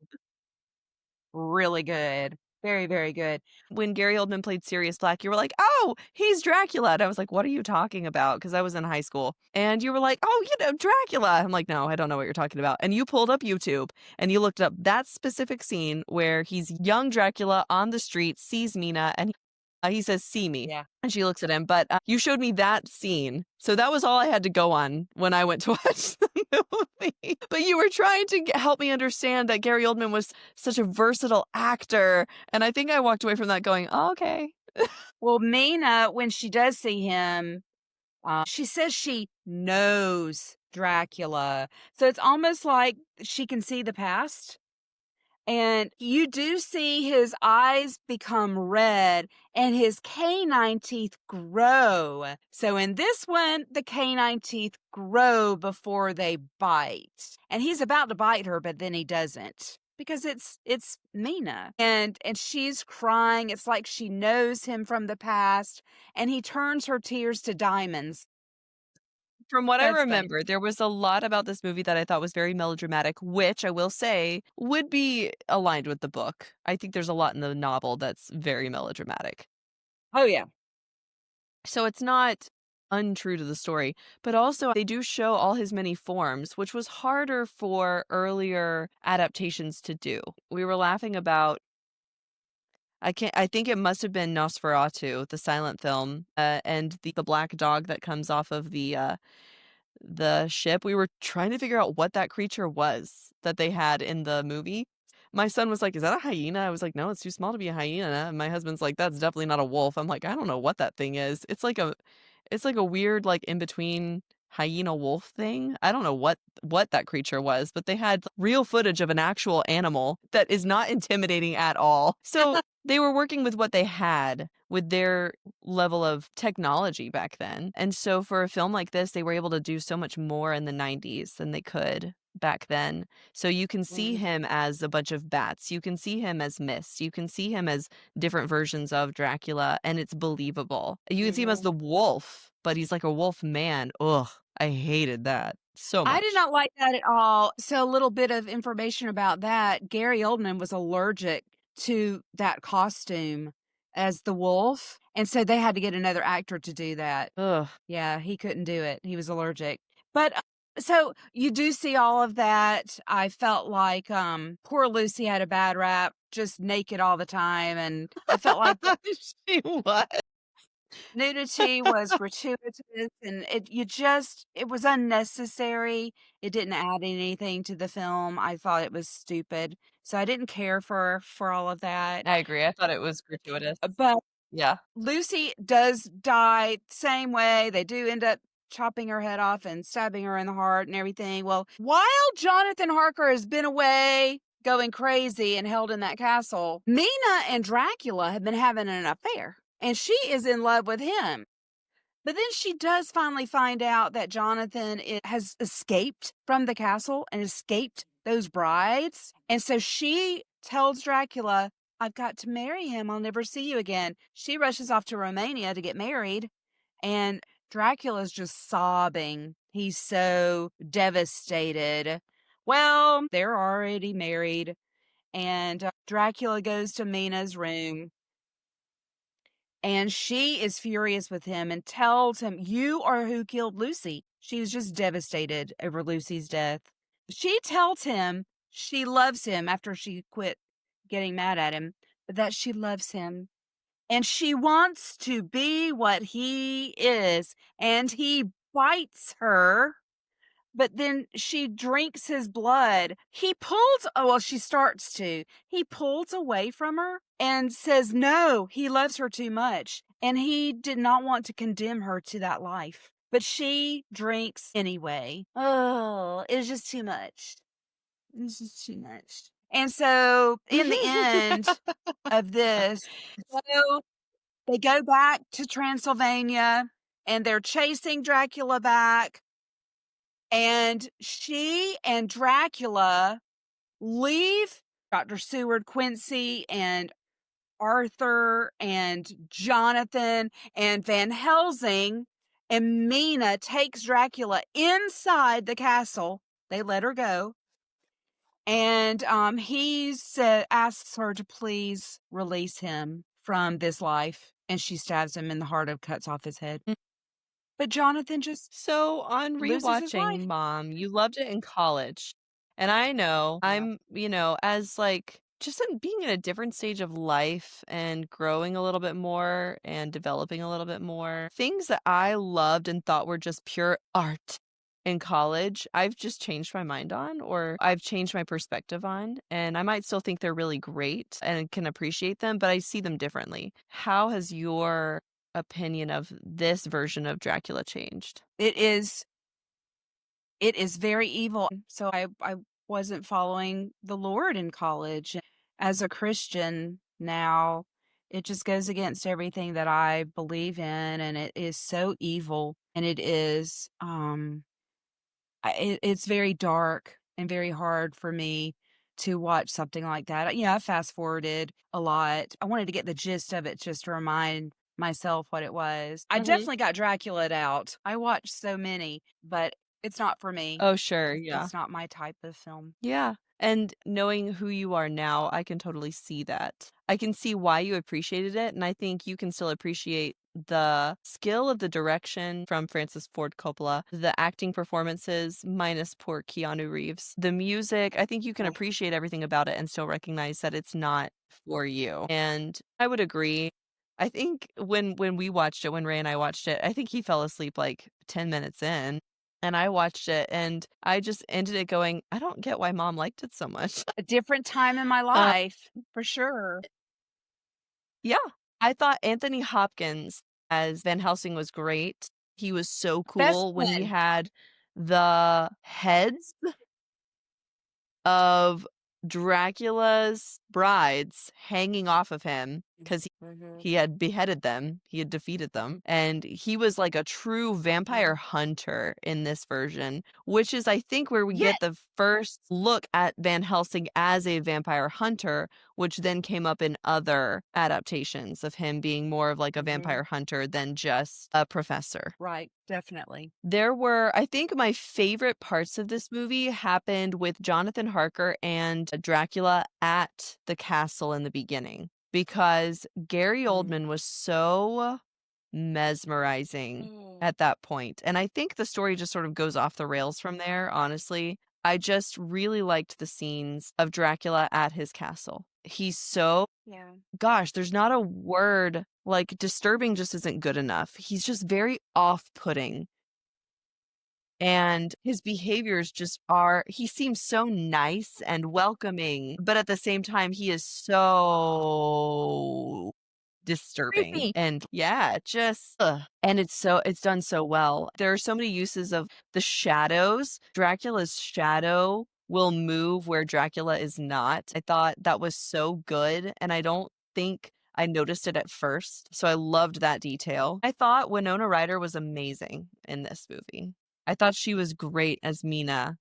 really good. Very, very good. When Gary Oldman played Sirius Black, you were like, "Oh, he's Dracula." And I was like, "What are you talking about?" Because I was in high school. And you were like, "Oh, Dracula." I'm like, "No, I don't know what you're talking about." And you pulled up YouTube and you looked up that specific scene where he's young Dracula on the street, sees Mina, and he says, "See me." Yeah. And she looks at him. But you showed me that scene. So that was all I had to go on when I went to watch the movie. But you were trying to help me understand that Gary Oldman was such a versatile actor, and I think I walked away from that going, "Oh, okay." Well, Mina, when she does see him, she says she knows Dracula. So it's almost like she can see the past. And you do see his eyes become red and his canine teeth grow. So in this one, the canine teeth grow before they bite. And he's about to bite her, but then he doesn't. Because it's Mina. And she's crying. It's like she knows him from the past. And he turns her tears to diamonds. From what I That's funny. remember, there was a lot about this movie that I thought was very melodramatic, which I will say would be aligned with the book. I think there's a lot in the novel that's very melodramatic. Oh yeah. So it's not untrue to the story, but also they do show all his many forms, which was harder for earlier adaptations to do. We were laughing about I think it must have been Nosferatu, the silent film, and the black dog that comes off of the ship. We were trying to figure out what that creature was that they had in the movie. My son was like, "Is that a hyena?" I was like, "No, it's too small to be a hyena." And my husband's like, "That's definitely not a wolf." I'm like, "I don't know what that thing is." It's like a weird like in between hyena wolf thing. I don't know what that creature was, but they had real footage of an actual animal that is not intimidating at all. So they were working with what they had with their level of technology back then. And so for a film like this, they were able to do so much more in the 90s than they could back then. So you can see Mhm. him as a bunch of bats. You can see him as Mist. You can see him as different versions of Dracula, and it's believable. You can see him as Mhm. the wolf, but he's like a wolf man. Ugh, I hated that so I did much. not like that at all. So a little bit of information about that. Gary Oldman was allergic to that costume as the wolf, and so they had to get another actor to do that. Ugh. Yeah, he couldn't do it. He was allergic. But so you do see all of that. I felt like poor Lucy had a bad rap, just naked all the time, and I felt like She was. nudity was gratuitous, and it was unnecessary. It didn't add anything to the film. I thought it was stupid. So I didn't care for all of that. I agree. I thought it was gratuitous. But Yeah. Lucy does die same way. They do end up chopping her head off and stabbing her in the heart and everything. Well, while Jonathan Harker has been away going crazy and held in that castle, Mina and Dracula have been having an affair. And she is in love with him. But then she does finally find out that has escaped from the castle and escaped those brides. And so she tells Dracula, I've got to marry him. I'll never see you again. She rushes off to Romania to get married. And Dracula's just sobbing. He's so devastated. Well, they're already married. And Dracula goes to Mina's room and she is furious with him and tells him, You are who killed Lucy. She was just devastated over Lucy's death. She tells him she loves him after she quit getting mad at him, but that she loves him. And she wants to be what he is. And he bites her but then she drinks his blood. He pulls oh, well, she starts to. He pulls away from her and says, "No, he loves her too much." And he did not want to condemn her to that life. But she drinks anyway. Oh, it's just too much. It's just too much. And so in the end of this, so they go back to Transylvania and they're chasing Dracula back. And she and Dracula leave Dr. Seward, Quincy, and Arthur, and Jonathan, and Van Helsing, and Mina takes Dracula inside the castle. They let her go. And he asks her to please release him from this life. And she stabs him in the heart and cuts off his head. But Jonathan just So on loses his rewatching life. Mom, you loved it in college. And I know Yeah. as like just in being in a different stage of life and growing a little bit more and developing a little bit more, things that I loved and thought were just pure art in college, I've just changed my mind on, or I've changed my perspective on. And I might still think they're really great and can appreciate them, but I see them differently. How has your opinion of this version of Dracula changed? It is very evil. So I wasn't following the Lord in college. As a Christian now, it just goes against everything that I believe in, and it is so evil, and it is, it's very dark and very hard for me to watch something like that. I fast forwarded a lot. I wanted to get the gist of it just to remind myself what it was. I Mhm. definitely got Draculaed out. I watched so many, but it's not for me. Oh, sure, yeah. It's not my type of film. Yeah, and knowing who you are now, I can totally see that. I can see why you appreciated it, and I think you can still appreciate the skill of the direction from Francis Ford Coppola, the acting performances minus poor Keanu Reeves, the music. I think you can Yeah. appreciate everything about it and still recognize that it's not for you. And I would agree. I think when we watched it, when Ray and I watched it, I think he fell asleep like 10 minutes in. And I watched it, and I just ended it going, "I don't get why mom liked it so much." A different time in my Uh, life, for sure. yeah, I thought Anthony Hopkins as Van Helsing was great. He was so Best cool when he friend. had the heads of Dracula's brides hanging off of him because Mhm. he had beheaded them, he had defeated them, and he was like a true vampire Yeah. hunter in this version, which is, I think, where we Yeah. get the first look at Van Helsing as a vampire hunter, which then came up in other adaptations of him being more of like a Mhm. vampire hunter than just a professor. Right, definitely. There were I think my favorite parts of this movie happened with Jonathan Harker and Dracula at the castle in the beginning, because Gary Mm. Oldman was so mesmerizing Mm. at that point, and I think the story just sort of goes off the rails from there, honestly. I just really liked the scenes of Dracula at his castle. He's so Yeah. gosh, there's not a word, like, disturbing just isn't good enough. He's just very off-putting. And his behaviors just are he seems so nice and welcoming, but at the same time, he is so disturbing. Creepy. And yeah, just and it's done so well. There are so many uses of the shadows. Dracula's shadow will move where Dracula is not. I thought that was so good, and I don't think I noticed it at first. So I loved that detail. I thought Winona Ryder was amazing in this movie. I thought she was great as Mina,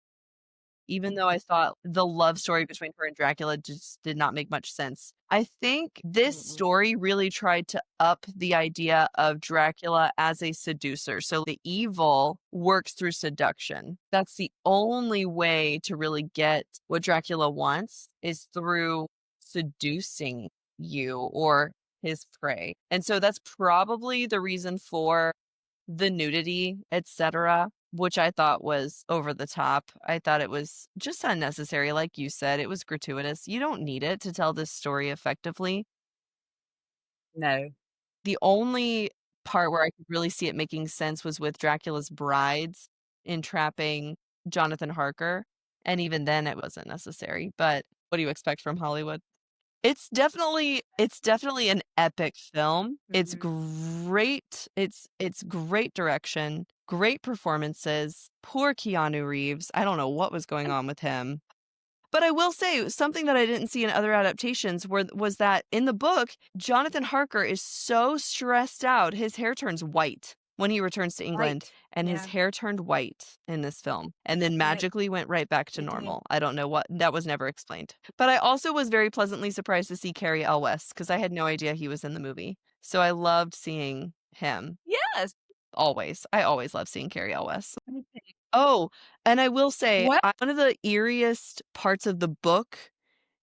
even though I thought the love story between her and Dracula just did not make much sense. I think this Mm-mm. story really tried to up the idea of Dracula as a seducer. So the evil works through seduction. That's the only way to really get what Dracula wants is through seducing you or his prey. And so that's probably the reason for the nudity, etcetera, which I thought was over the top. I thought it was just unnecessary, like you said, it was gratuitous. You don't need it to tell this story effectively. No. The only part where I could really see it making sense was with Dracula's brides entrapping Jonathan Harker, and even then it wasn't necessary. But what do you expect from Hollywood? It's definitely an epic film. It's Mhm. great. It's great direction, great performances. Poor Keanu Reeves. I don't know what was going on with him. But I will say something that I didn't see in other adaptations was that in the book, Jonathan Harker is so stressed out, his hair turns white when he returns to England, Right. and his Yeah. hair turned white in this film and then It magically went right back to it did. normal. I don't know what that was never explained. But I also was very pleasantly surprised to see Carrie Elwes because I had no idea he was in the movie. So I loved seeing him Yes. always. I always love seeing Carrie Elwes. Oh, and I will say, What? one of the eeriest parts of the book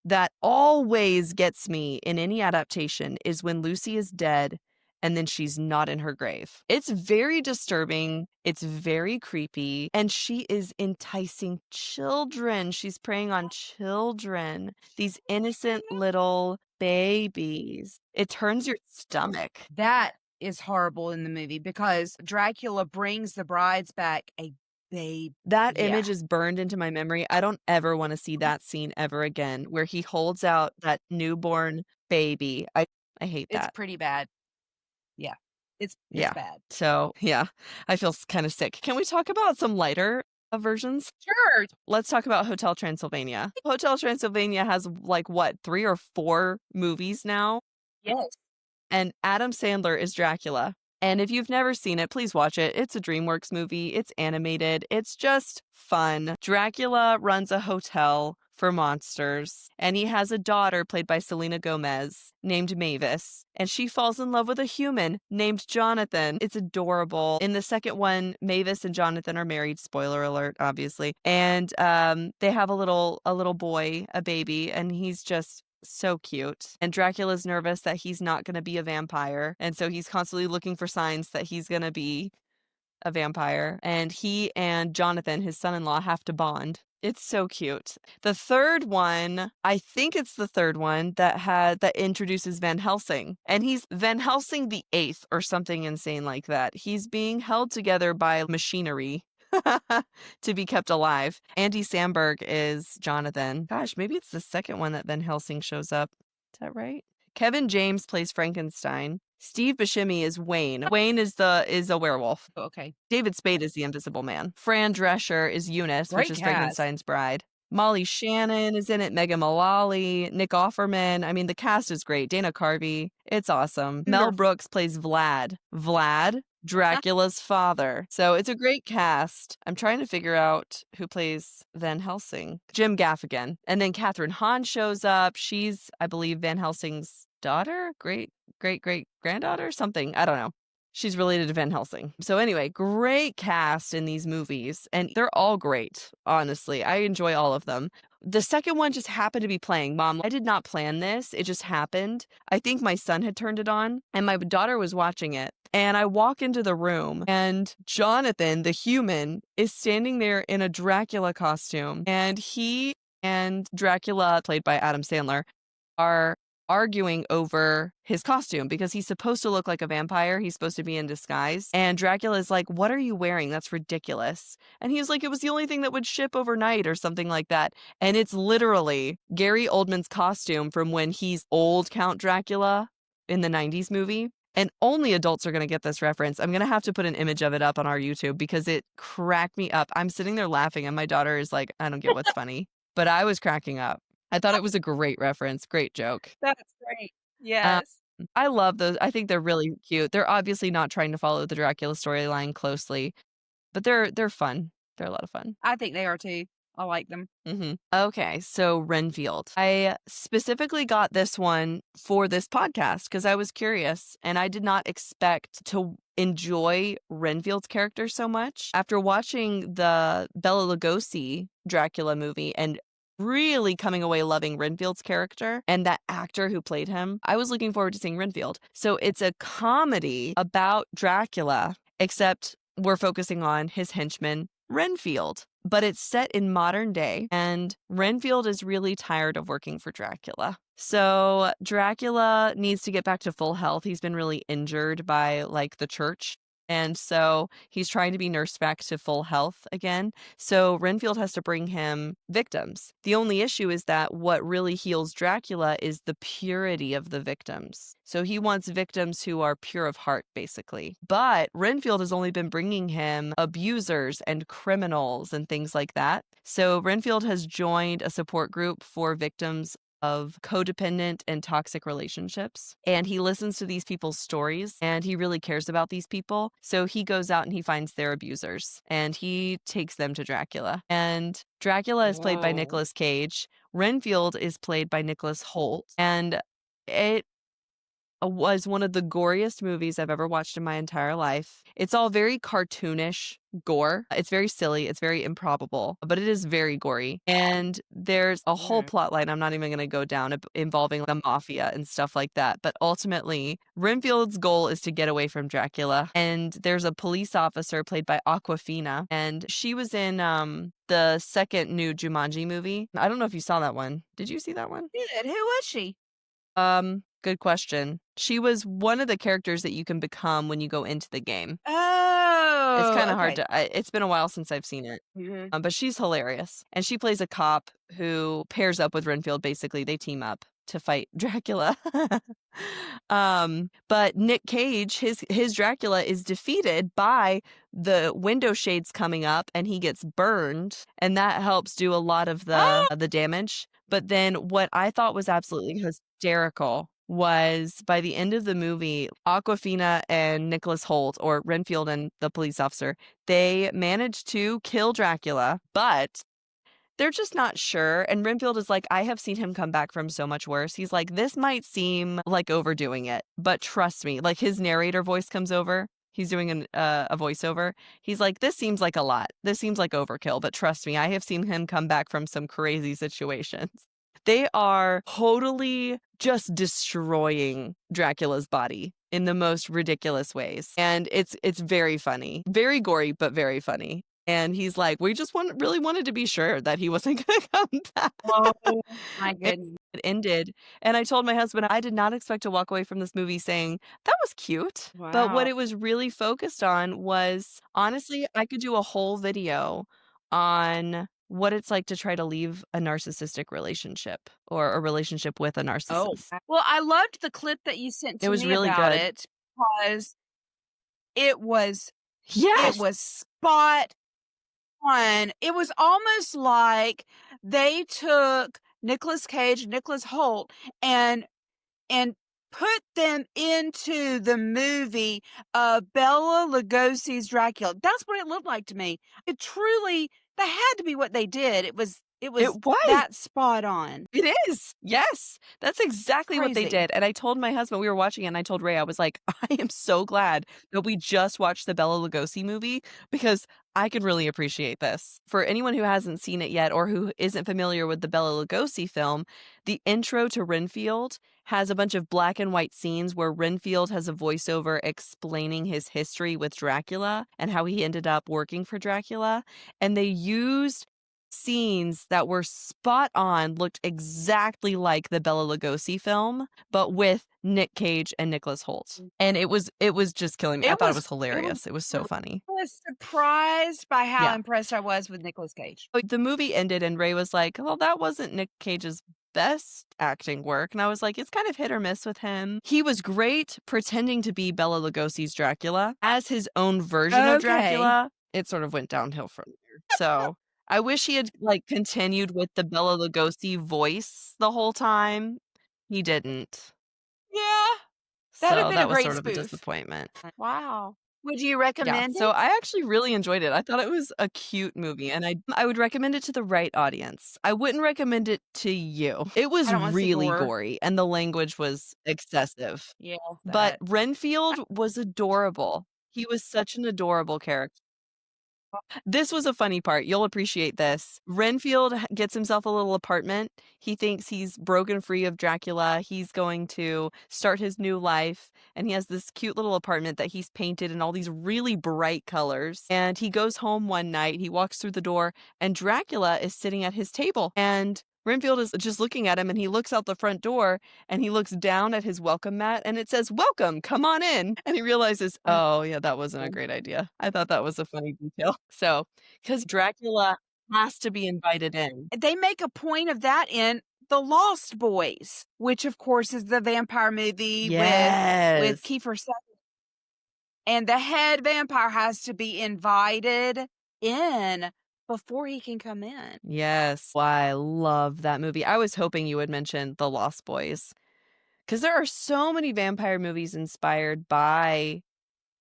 that always gets me in any adaptation is when Lucy is dead and then she's not in her grave. It's very disturbing, it's very creepy, and she is enticing children. She's preying on children, these innocent little babies. It turns your stomach. That is horrible in the movie because Dracula brings the brides back a babe. That Yeah. image is burned into my memory. I don't ever wanna see that scene ever again where he holds out that newborn baby. I hate It's that. pretty bad. Yeah. It's Yeah. bad. So, yeah, I feel kind of sick. Can we talk about some lighter versions? Sure. Let's talk about Hotel Transylvania. Hotel Transylvania has like what, 3 or 4 movies now? Yes. And Adam Sandler is Dracula. And if you've never seen it, please watch it. It's a DreamWorks movie. It's animated. It's just fun. Dracula runs a hotel for monsters, and he has a daughter played by Selena Gomez named Mavis, and she falls in love with a human named Jonathan. It's adorable. In the second one, Mavis and Jonathan are married. Spoiler alert, obviously. And they have a little boy, a baby, and he's just so cute. And Dracula's nervous that he's not going to be a vampire. And so he's constantly looking for signs that he's going to be a vampire. And he and Jonathan, his son in law, have to bond. It's so cute. The third one, I think it's the third one that introduces Van Helsing. And he's Van Helsing the eighth or something insane like that. He's being held together by machinery to be kept alive. Andy Samberg is Jonathan. Gosh, maybe it's the second one that Van Helsing shows up. Is that right? Kevin James plays Frankenstein. Steve Buscemi is Wayne. Wayne is a werewolf. Okay. David Spade is the Invisible Man. Fran Drescher is Eunice, which Great is cast. Frankenstein's bride. Molly Shannon is in it. Megan Mullally, Nick Offerman. I mean, the cast is great. Dana Carvey. It's awesome. Mel Wonderful. Brooks plays Vlad. Vlad, Dracula's father. So it's a great cast. I'm trying to figure out who plays Van Helsing. Jim Gaffigan. And then Catherine Hahn shows up. She's, I believe, Van Helsing's daughter, great granddaughter, something. I don't know. She's related to Van Helsing. So anyway, great cast in these movies, and they're all great, honestly. I enjoy all of them. The second one just happened to be playing. Mom, I did not plan this. It just happened. I think my son had turned it on, and my daughter was watching it. And I walk into the room, and Jonathan, the human, is standing there in a Dracula costume. And he and Dracula, played by Adam Sandler, are arguing over his costume because he's supposed to look like a vampire. He's supposed to be in disguise. And Dracula's like, "What are you wearing? That's ridiculous." And he's like, "It was the only thing that would ship overnight," or something like that. And it's literally Gary Oldman's costume from when he's old Count Dracula in the 90s movie. And only adults are going to get this reference. I'm going to have to put an image of it up on our YouTube because it cracked me up. I'm sitting there laughing, and my daughter is like, "I don't get what's funny." But I was cracking up. I thought it was a great reference, great joke. That's great. Um, Yes. I love those. I think they're really cute. They're obviously not trying to follow the Dracula storyline closely, but they're fun. They're a lot of fun. I think they are too. I like them. Okay, so Renfield. I specifically got this one for this podcast because I was curious and I did not expect to enjoy Renfield's character so much. After watching the Bela Lugosi Dracula movie and really coming away loving Renfield's character and that actor who played him, I was looking forward to seeing Renfield. So it's a comedy about Dracula, except we're focusing on his henchman, Renfield. But it's set in modern day, and Renfield is really tired of working for Dracula. So Dracula needs to get back to full health. He's been really injured by like the church. And so he's trying to be nursed back to full health again. So Renfield has to bring him victims. The only issue is that what really heals Dracula is the purity of the victims. So he wants victims who are pure of heart, basically. But Renfield has only been bringing him abusers and criminals and things like that. So Renfield has joined a support group for victims of codependent and toxic relationships. And he listens to these people's stories and he really cares about these people. So he goes out and he finds their abusers and he takes them to Dracula. And Dracula is played by Whoa. Nicolas Cage. Renfield is played by Nicholas Hoult. And it was one of the goriest movies I've ever watched in my entire life. It's all very cartoonish gore. It's very silly. It's very improbable, but it is very gory. And there's a whole Mm. plot line I'm not even going to go down involving the mafia and stuff like that. But ultimately, Renfield's goal is to get away from Dracula. And there's a police officer played by Aquafina, and she was in the second new Jumanji movie. I don't know if you saw that one. Did you see that one? Good. Who was she? Good question. She was one of the characters that you can become when you go into the game. It's Oh, kinda hard okay. to it's been a while since I've seen it, Mhm. but she's hilarious, and she plays a cop who pairs up with Renfield, basically, they team up to fight Dracula. But Nick Cage, his Dracula is defeated by the window shades coming up, and he gets burned, and that helps do a lot of Ah! the damage, but then what I thought was absolutely hysterical was by the end of the movie, Aquafina and Nicholas Hoult, or Renfield and the police officer, they managed to kill Dracula, but they're just not sure. And Renfield is like, I have seen him come back from so much worse. He's like, this might seem like overdoing it, but trust me, like his narrator voice comes over. He's doing a voiceover. He's like, this seems like a lot. This seems like overkill, but trust me, I have seen him come back from some crazy situations. They are totally just destroying Dracula's body in the most ridiculous ways. And it's very funny. Very gory, but very funny. And he's like, "We just really wanted to be sure that he wasn't gonna come back." Oh my And goodness. it ended, and I told my husband, I did not expect to walk away from this movie saying, "That was cute." But what Wow. it was really focused on was honestly, I could do a whole video on what it's like to try to leave a narcissistic relationship or a relationship with a Oh, narcissist. well, I loved the clip that you sent It to was me really about good. it because it was it Yes! was spot on. It was almost like they took Nicolas Cage, Nicholas Hoult, and and put them into the movie of Bela Lugosi's Dracula. That's what it looked like to me. It truly that had to be what they did. It was It was! that spot on. It is. Yes. That's exactly what they Crazy. did, and I told my husband we were watching it, and I told Ray, I was like, "I am so glad that we just watched the Bela Lugosi movie because I could really appreciate this." For anyone who hasn't seen it yet or who isn't familiar with the Bela Lugosi film, the intro to Renfield has a bunch of black and white scenes where Renfield has a voiceover explaining his history with Dracula and how he ended up working for Dracula, and they used scenes that were spot on, looked exactly like the Bela Lugosi film, but with Nick Cage and Nicholas Hoult. And it was just killing me. I It thought it was was it was hilarious. It was so funny. I was surprised by how Yeah. impressed I was with Nicolas Cage. Like, the movie ended and Ray was like, "Well, that wasn't Nick Cage's best acting work." And I was like, "It's kind of hit or miss with him." He was great pretending to be Bela Lugosi's Dracula. As his own version of Okay. Dracula, it sort of went downhill from there. So, I wish he had, like, continued with the Bela Lugosi voice the whole time. He didn't. Yeah, that'd have So, been a that was great sort of a spoof. disappointment. Wow. Would you Yeah, recommend so it? I actually really enjoyed it. I thought it was a cute movie, and I would recommend it to the right audience. I wouldn't recommend it to you. It I was don't wanna see really gore. gory, and the language was excessive, Yeah, but that Renfield was adorable. He was such an adorable character. This was a funny part, you'll appreciate this. Renfield gets himself a little apartment. He thinks he's broken free of Dracula, he's going to start his new life, and he has this cute little apartment that he's painted in all these really bright colors, and he goes home one night, he walks through the door, and Dracula is sitting at his table, and Renfield is just looking at him, and he looks out the front door, and he looks down at his welcome mat, and it says, "Welcome, come on in." And he realizes, "Oh, yeah, that wasn't a great idea." I thought that was a funny detail. So, because Dracula has to be invited in. They make a point of that in The Lost Boys, which of course is the vampire movie with Yes. Kiefer Sutherland, and the head vampire has to be invited in before he can come in. Yes. Why, I love that movie. I was hoping you would mention The Lost Boys, because there are so many vampire movies inspired by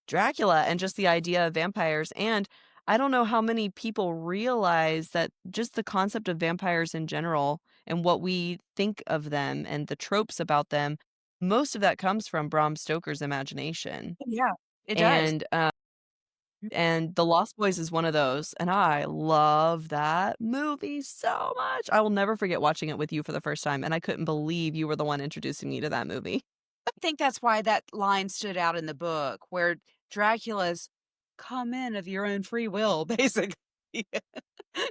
Dracula and just the idea of vampires, and I don't know how many people realize that just the concept of vampires in general and what we think of them and the tropes about them, most of that comes from Bram Stoker's imagination, Yeah, it does. and, The Lost Boys is one of those, and I love that movie so much. I will never forget watching it with you for the first time, and I couldn't believe you were the one introducing me to that movie. I think that's why that line stood out in the book where Dracula's come in of your own free will, basically,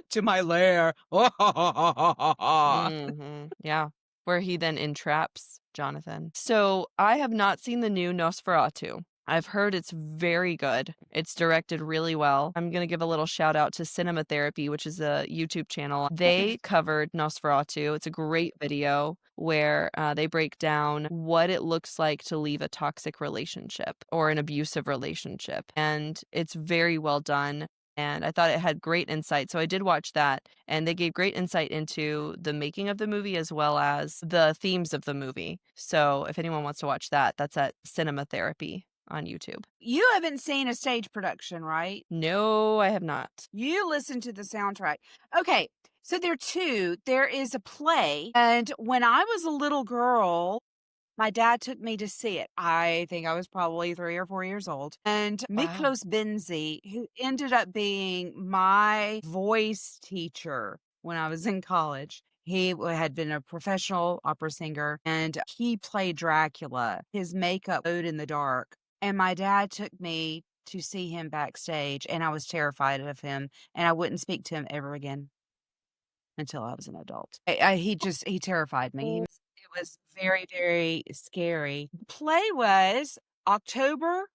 to my lair. Mhm, yeah, where he then entraps Jonathan. So, I have not seen the new Nosferatu. I've heard it's very good. It's directed really well. I'm gonna give a little shout out to Cinema Therapy, which is a YouTube channel. They covered Nosferatu. It's a great video where, they break down what it looks like to leave a toxic relationship or an abusive relationship, and it's very well done, and I thought it had great insight, so I did watch that, and they gave great insight into the making of the movie as well as the themes of the movie. So if anyone wants to watch that, that's at Cinema Therapy on YouTube. You haven't seen a stage production, right? No, I have not. You listen to the soundtrack. Okay, so there are two. There is a play, and when I was a little girl, my dad took me to see it. I think I was probably 3 or 4 years old. And Wow. Miklos Benzi, who ended up being my voice teacher when I was in college, had been a professional opera singer and he played Dracula. His makeup glowed in the dark. And my dad took me to see him backstage, and I was terrified of him, and I wouldn't speak to him ever again until I was an adult. He terrified me. It was very, very scary. The play was October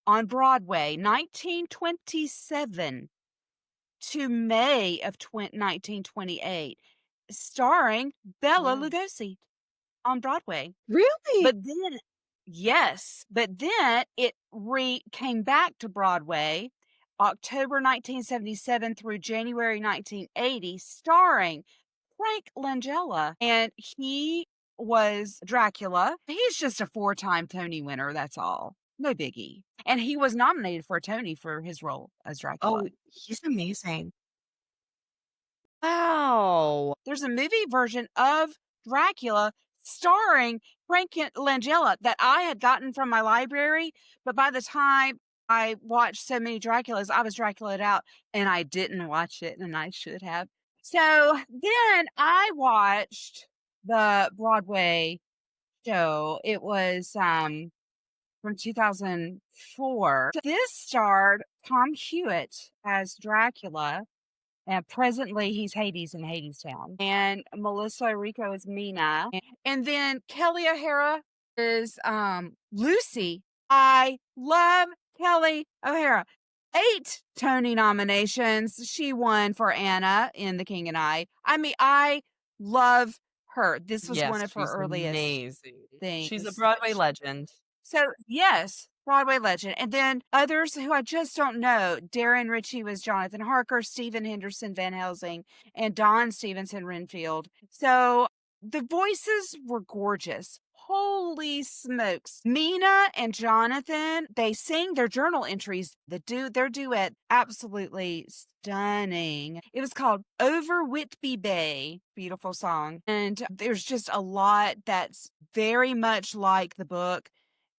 on Broadway, 1927 to May of 1928, starring Bela Wow. Lugosi on Broadway. Really? But then yes, but then it came back to Broadway October 1977 through January 1980, starring Frank Langella, and he was Dracula. He's just a four-time Tony winner, that's all. No biggie. And he was nominated for a Tony for his role as Dracula. Oh, he's amazing. Wow. There's a movie version of Dracula starring Langella that I had gotten from my library, but by the time I watched so many Draculas, I was Draculaed out and I didn't watch it, and I should have. So then I watched the Broadway show. It was from 2004. This starred Tom Hewitt as Dracula, and presently, he's Hades in Hadestown. And Melissa Rico is Mina. And then Kelly O'Hara is Lucy. I love Kelly O'Hara. 8 Tony nominations. She won for Anna in The King and I. I mean, I love her. This was one Yes, of her she's earliest amazing. She's a things. Broadway legend. So, yes, Broadway legend. And then others who I just don't know. Darren Ritchie was Jonathan Harker, Stephen Henderson Van Helsing, and Don Stevenson Renfield. So the voices were gorgeous. Holy smokes. Mina and Jonathan, they sing their journal entries, their duet, absolutely stunning. It was called Over Whitby Bay. Beautiful song. And there's just a lot that's very much like the book.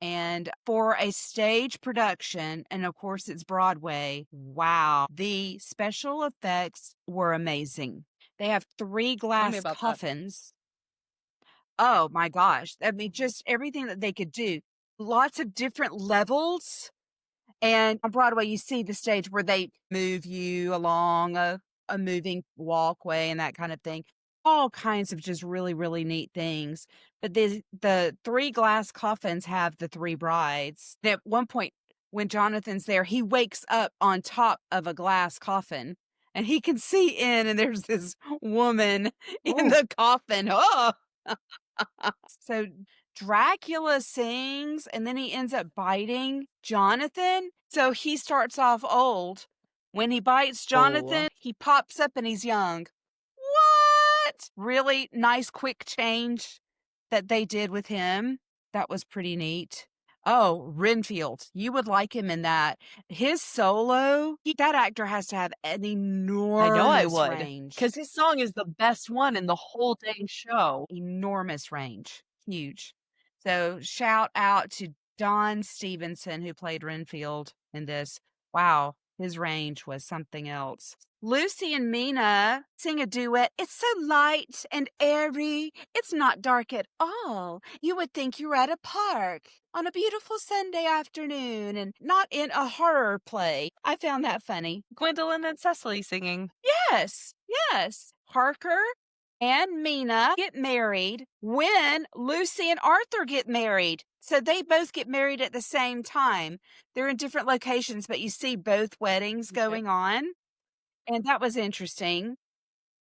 And for a stage production, and of course it's Broadway, wow, the special effects were amazing. They have 3 Tell me glass about that. coffins. Oh my gosh. I mean, just everything that they could do. Lots of different levels. And on Broadway, you see the stage where they move you along a moving walkway and that kind of thing. all kinds of just really, really neat things. But the 3 glass coffins have the 3 brides. At one point, when Jonathan's there, he wakes up on top of a glass coffin, and he can see in, and there's this woman in Oh, the coffin. Oh! So Dracula sings, and then he ends up biting Jonathan. So he starts off old. When he bites oh, Jonathan, he pops up and he's young. What? Really nice quick change that they did with him. That was pretty neat. Oh, Renfield. You would like him in that. His solo, that actor has to have an I know I enormous would, range. because his song is the best one in the whole dang show. Enormous range. Huge. So shout out to Don Stevenson, who played Renfield in this. Wow, his range was something else. Lucy and Mina sing a duet. It's so light and airy. It's not dark at all. You would think you're at a park on a beautiful Sunday afternoon and not in a horror play. I found that funny. Gwendolyn and Cecily singing. Yes, yes. Parker and Mina get married when Lucy and Arthur get married. So they both get married at the same time. They're in different locations, but you see both weddings Okay. going on. And that was interesting.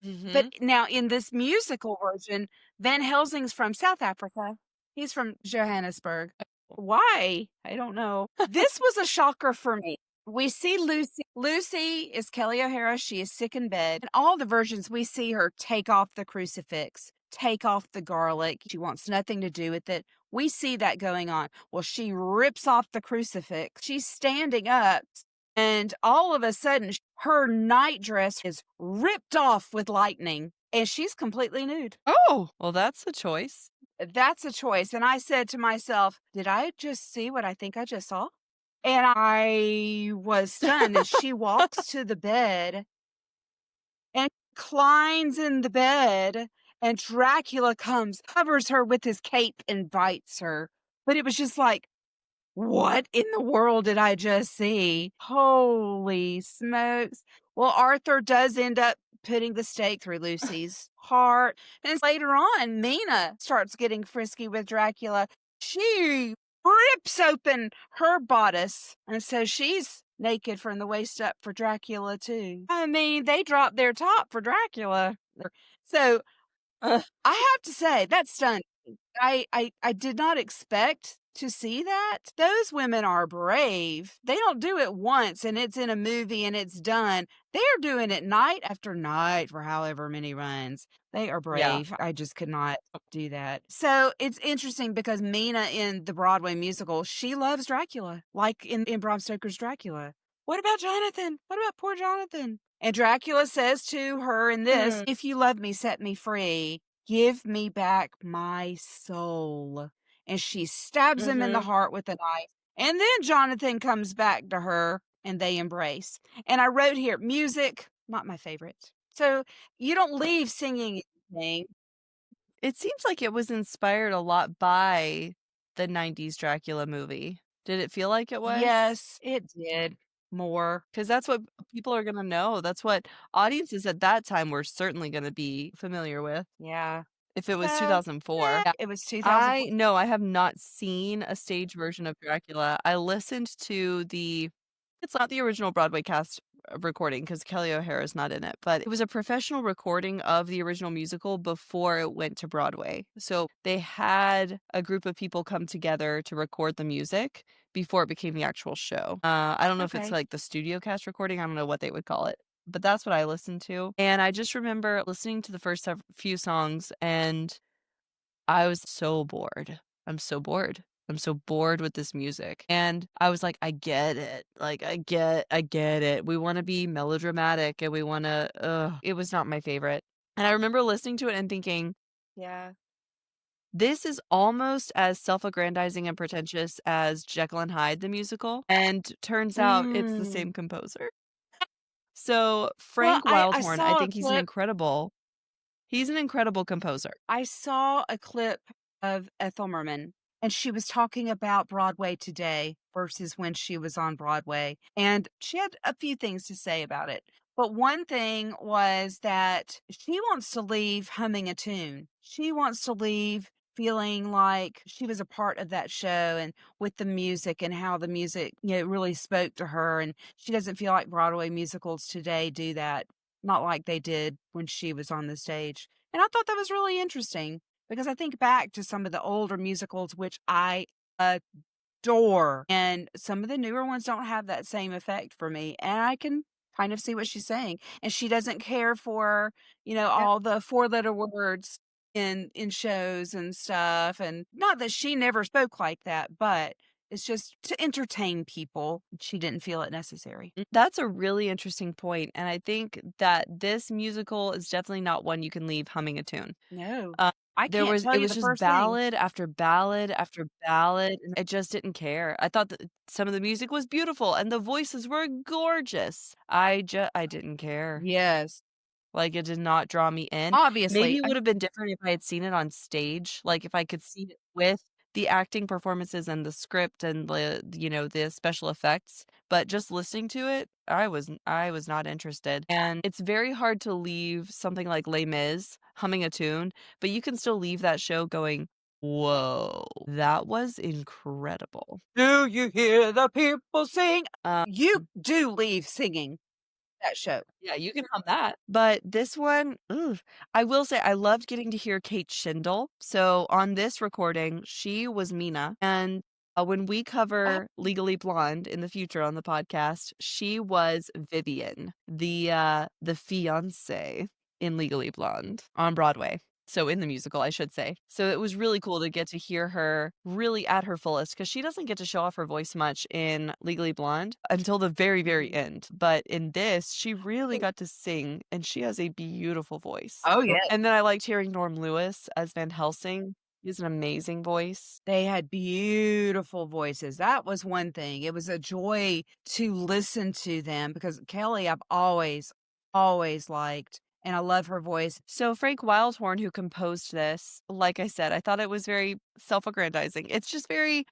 But Mhm. now in this musical version, Van Helsing's from South Africa. He's from Johannesburg. Why? I don't know. This was a shocker for me. We see Lucy. Lucy is Kelly O'Hara. She is sick in bed. In all the versions, we see her take off the crucifix, take off the garlic. She wants nothing to do with it. We see that going on. Well, she rips off the crucifix. She's standing up, and all of a sudden, her nightdress is ripped off with lightning, and she's completely nude. Oh, well, that's a choice. That's a choice. And I said to myself, did I just see what I think I just saw? And I was stunned. And she walks to the bed and climbs in the bed. And Dracula comes, covers her with his cape, and bites her. But it was just like, what in the world did I just see? Holy smokes. Well, Arthur does end up putting the stake through Lucy's heart. And later on, Mina starts getting frisky with Dracula. She rips open her bodice. And so she's naked from the waist up for Dracula, too. I mean, they dropped their top for Dracula. So Ugh. I have to say, that's stunning. I did not expect to see that. Those women are brave. They don't do it once and it's in a movie and it's done. They're doing it night after night for however many runs. They are Yeah. brave. I just could not do that. So it's interesting because Mina in the Broadway musical, she loves Dracula, like in Bram Stoker's Dracula. What about Jonathan? What about poor Jonathan? And Dracula says to her in this, Mm. if you love me, set me free. Give me back my soul. And she stabs him in the Mhm. heart with a knife. And then Jonathan comes back to her and they embrace. And I wrote here, music, not my favorite. So you don't leave singing anything. It seems like it was inspired a lot by the '90s Dracula movie. Did it feel like it was? Yes, it did more. Because that's what people are gonna know. That's what audiences at that time were certainly gonna be familiar with Yeah. if it was So 2004. Yeah. it was 2004. I have not seen a stage version of Dracula. I listened to it's not the original Broadway cast recording because Kelly O'Hara is not in it, but it was a professional recording of the original musical before it went to Broadway. So they had a group of people come together to record the music before it became the actual show. I don't know if it's Okay. like the studio cast recording. I don't know what they would call it, but that's what I listened to. And I just remember listening to the first few songs and I was so bored. I'm so bored. I'm so bored with this music. And I was like, I get it. Like, I get it. We want to be melodramatic and we want to, it was not my favorite. And I remember listening to it and thinking, Yeah. this is almost as self-aggrandizing and pretentious as Jekyll and Hyde, the musical. And turns out it's the Mm. same composer. So Well, Frank I Wildhorn, I saw a think clip. he's an incredible composer. I saw a clip of Ethel Merman, and she was talking about Broadway today versus when she was on Broadway, and she had a few things to say about it. But one thing was that she wants to leave humming a tune. She wants to leave feeling like she was a part of that show and with the music and how the music, really spoke to her. And she doesn't feel like Broadway musicals today do that, not like they did when she was on the stage. And I thought that was really interesting because I think back to some of the older musicals, which I adore. And some of the newer ones don't have that same effect for me. And I can kind of see what she's saying. And she doesn't care for, Yeah. all the four-letter words in shows and stuff. And not that she never spoke like that, but it's just to entertain people. She didn't feel it necessary. That's a really interesting point, and I think that this musical is definitely not one you can leave humming a tune. No. Uh, I can't tell it you was the just first thing. ballad after ballad after ballad, and I just didn't care. I thought that some of the music was beautiful and the voices were gorgeous. I didn't care. Yes. Like, it did not draw me in. Maybe Obviously. it would have been different if I had seen it on stage, like, if I could see it with the acting performances and the script and the special effects, but just listening to it, I was not interested, and it's very hard to leave something like Les Mis humming a tune, but you can still leave that show going, "Whoa, that was incredible." Do you hear the people sing? Um You do leave singing that show. Yeah, you can hum that. But this one, ooh, I will say I loved getting to hear Kate Shindle. So on this recording, she was Mina. And when we Oh, cover Legally Blonde in the future on the podcast, she was Vivian, the fiance in Legally Blonde on Broadway. So in the musical, I should say. So it was really cool to get to hear her really at her fullest because she doesn't get to show off her voice much in Legally Blonde until the very, very mhm. end. But in this, she really got to sing and she has a beautiful voice. Oh, yeah. And then I liked hearing Norm Lewis as Van Helsing. He has an amazing voice. They had beautiful voices. That was one thing. It was a joy to listen to them because Kelly, I've always liked, and I love her voice. So Frank Wildhorn, who composed this, like I said, I thought it was very self-aggrandizing. It's just very,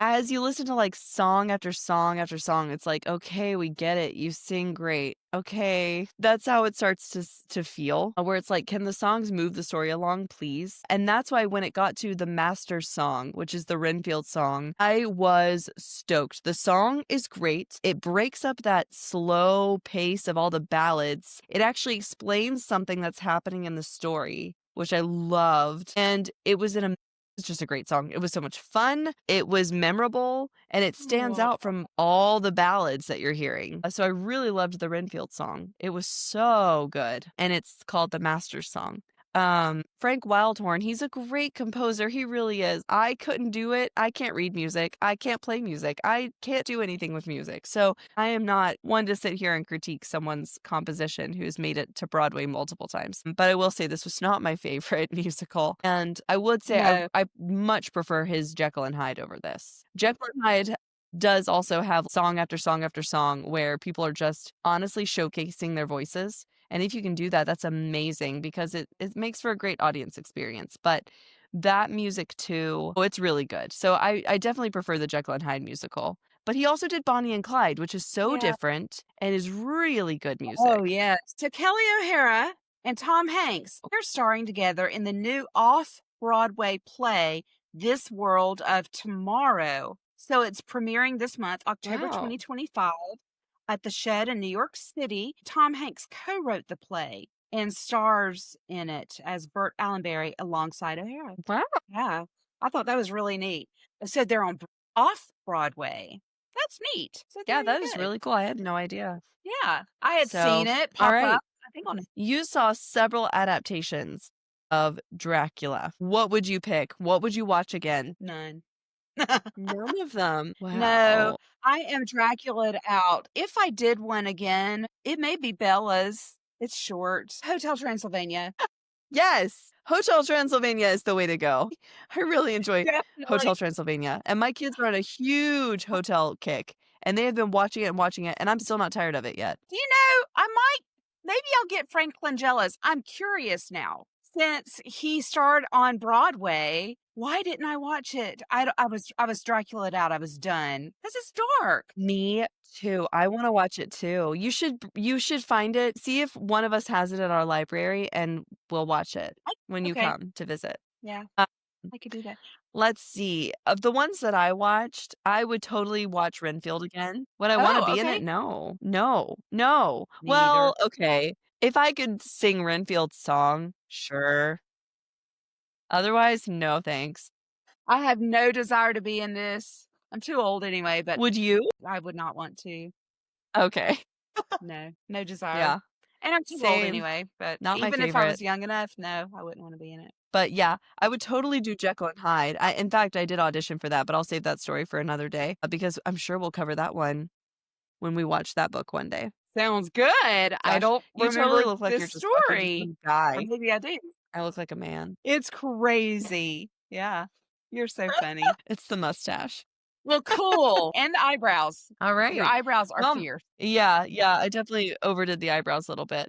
as you listen to like song after song after song, it's like, okay, we get it. You sing great. Okay, that's how it starts to feel. Where it's like, can the songs move the story along, please? And that's why when it got to the master song, which is the Renfield song, I was stoked. The song is great. It breaks up that slow pace of all the ballads. It actually explains something that's happening in the story, which I loved. And it's just a great song. It was so much fun. It was memorable and it stands Aw. out from all the ballads that you're hearing. So I really loved the Renfield song. It was so good. And it's called the Master's Song. Frank Wildhorn, he's a great composer. He really is. I couldn't do it. I can't read music. I can't play music. I can't do anything with music. So I am not one to sit here and critique someone's composition who's made it to Broadway multiple times. But I will say this was not my favorite musical. And I would say No. I much prefer his Jekyll and Hyde over this. Jekyll and Hyde does also have song after song after song where people are just honestly showcasing their voices. And if you can do that, that's amazing because it makes for a great audience experience. But that music too, oh, it's really good. So I definitely prefer the Jekyll and Hyde musical. But he also did Bonnie and Clyde, which is so Yeah. different and is really good Oh, music. yes. So Kelly O'Hara and Tom Hanks, they're starring together in the new off-Broadway play, This World of Tomorrow. So it's premiering this month, October Wow. 2025, at the Shed in New York City. Tom Hanks co-wrote the play and stars in it as Burt Allenberry alongside O'Hara. Wow. Yeah, I thought that was really neat. So they're on off-Broadway. That's neat. So there Yeah, you that is go. really cool. I had no idea. Yeah, I had seen So, it all pop right. up, I think on You saw several adaptations of Dracula. What would you pick? What would you watch again? none. None of them. No, Wow. I am Draculaed out. If I did one again, it may be Bella's. It's short. Hotel Transylvania. Yes, Hotel Transylvania is the way to go. I really enjoy Definitely. Hotel Transylvania, and my kids are on a huge hotel kick, and they have been watching it, and I'm still not tired of it yet. I might maybe I'll get Frank Langella's. I'm curious now. since he starred on Broadway, why didn't I watch it? I was Draculaed out. I was done because it's dark. Me too. I wanna watch it too. You should find it. See if one of us has it at our library, and we'll watch it when you Okay, come to visit. yeah, Um, I could do that. let's see. Of the ones that I watched, I would totally watch Renfield again. Would I wanna Oh, be in it? okay. No. No. No. Neither. Well, okay. If I could sing Renfield's song, sure. Otherwise, no thanks. I have no desire to be in this. I'm too old anyway, but Would you? I would not want to. Okay. No, no desire. Yeah. And I'm too old Same. anyway, but Not my even if I was favorite. young enough, no, I wouldn't wanna be in it. But yeah, I would totally do Jekyll and Hyde. In fact, I did audition for that, but I'll save that story for another day because I'm sure we'll cover that one when we watch that book one day. Sounds good. I Gosh, don't you totally remember look like this you're just story. some Or guy. maybe I do. I look like a man. It's crazy. Yeah. You're so funny. It's the mustache. Well, cool. And the eyebrows. All Your right. eyebrows are Well, fierce. yeah, yeah, I definitely overdid the eyebrows a little bit.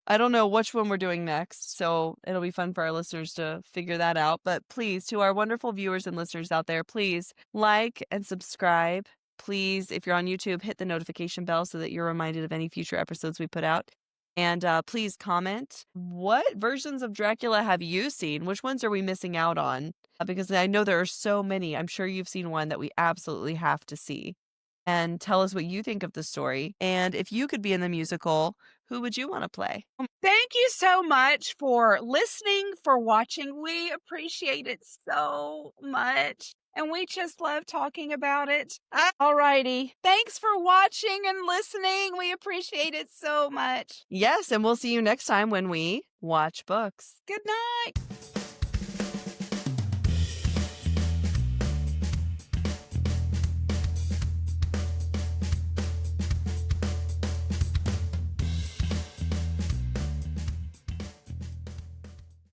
I don't know which one we're doing next, so it'll be fun for our listeners to figure that out. But please, to our wonderful viewers and listeners out there, please like and subscribe. Please, if you're on YouTube, hit the notification bell so that you're reminded of any future episodes we put out. And please comment. What versions of Dracula have you seen? Which ones are we missing out on? Because I know there are so many. I'm sure you've seen one that we absolutely have to see. And tell us what you think of the story. And if you could be in the musical, who would you want to play? Thank you so much for listening, for watching. We appreciate it so much. And we just love talking about it. Alrighty. Thanks for watching and listening. We appreciate it so much. Yes, and we'll see you next time when we watch books. Good night.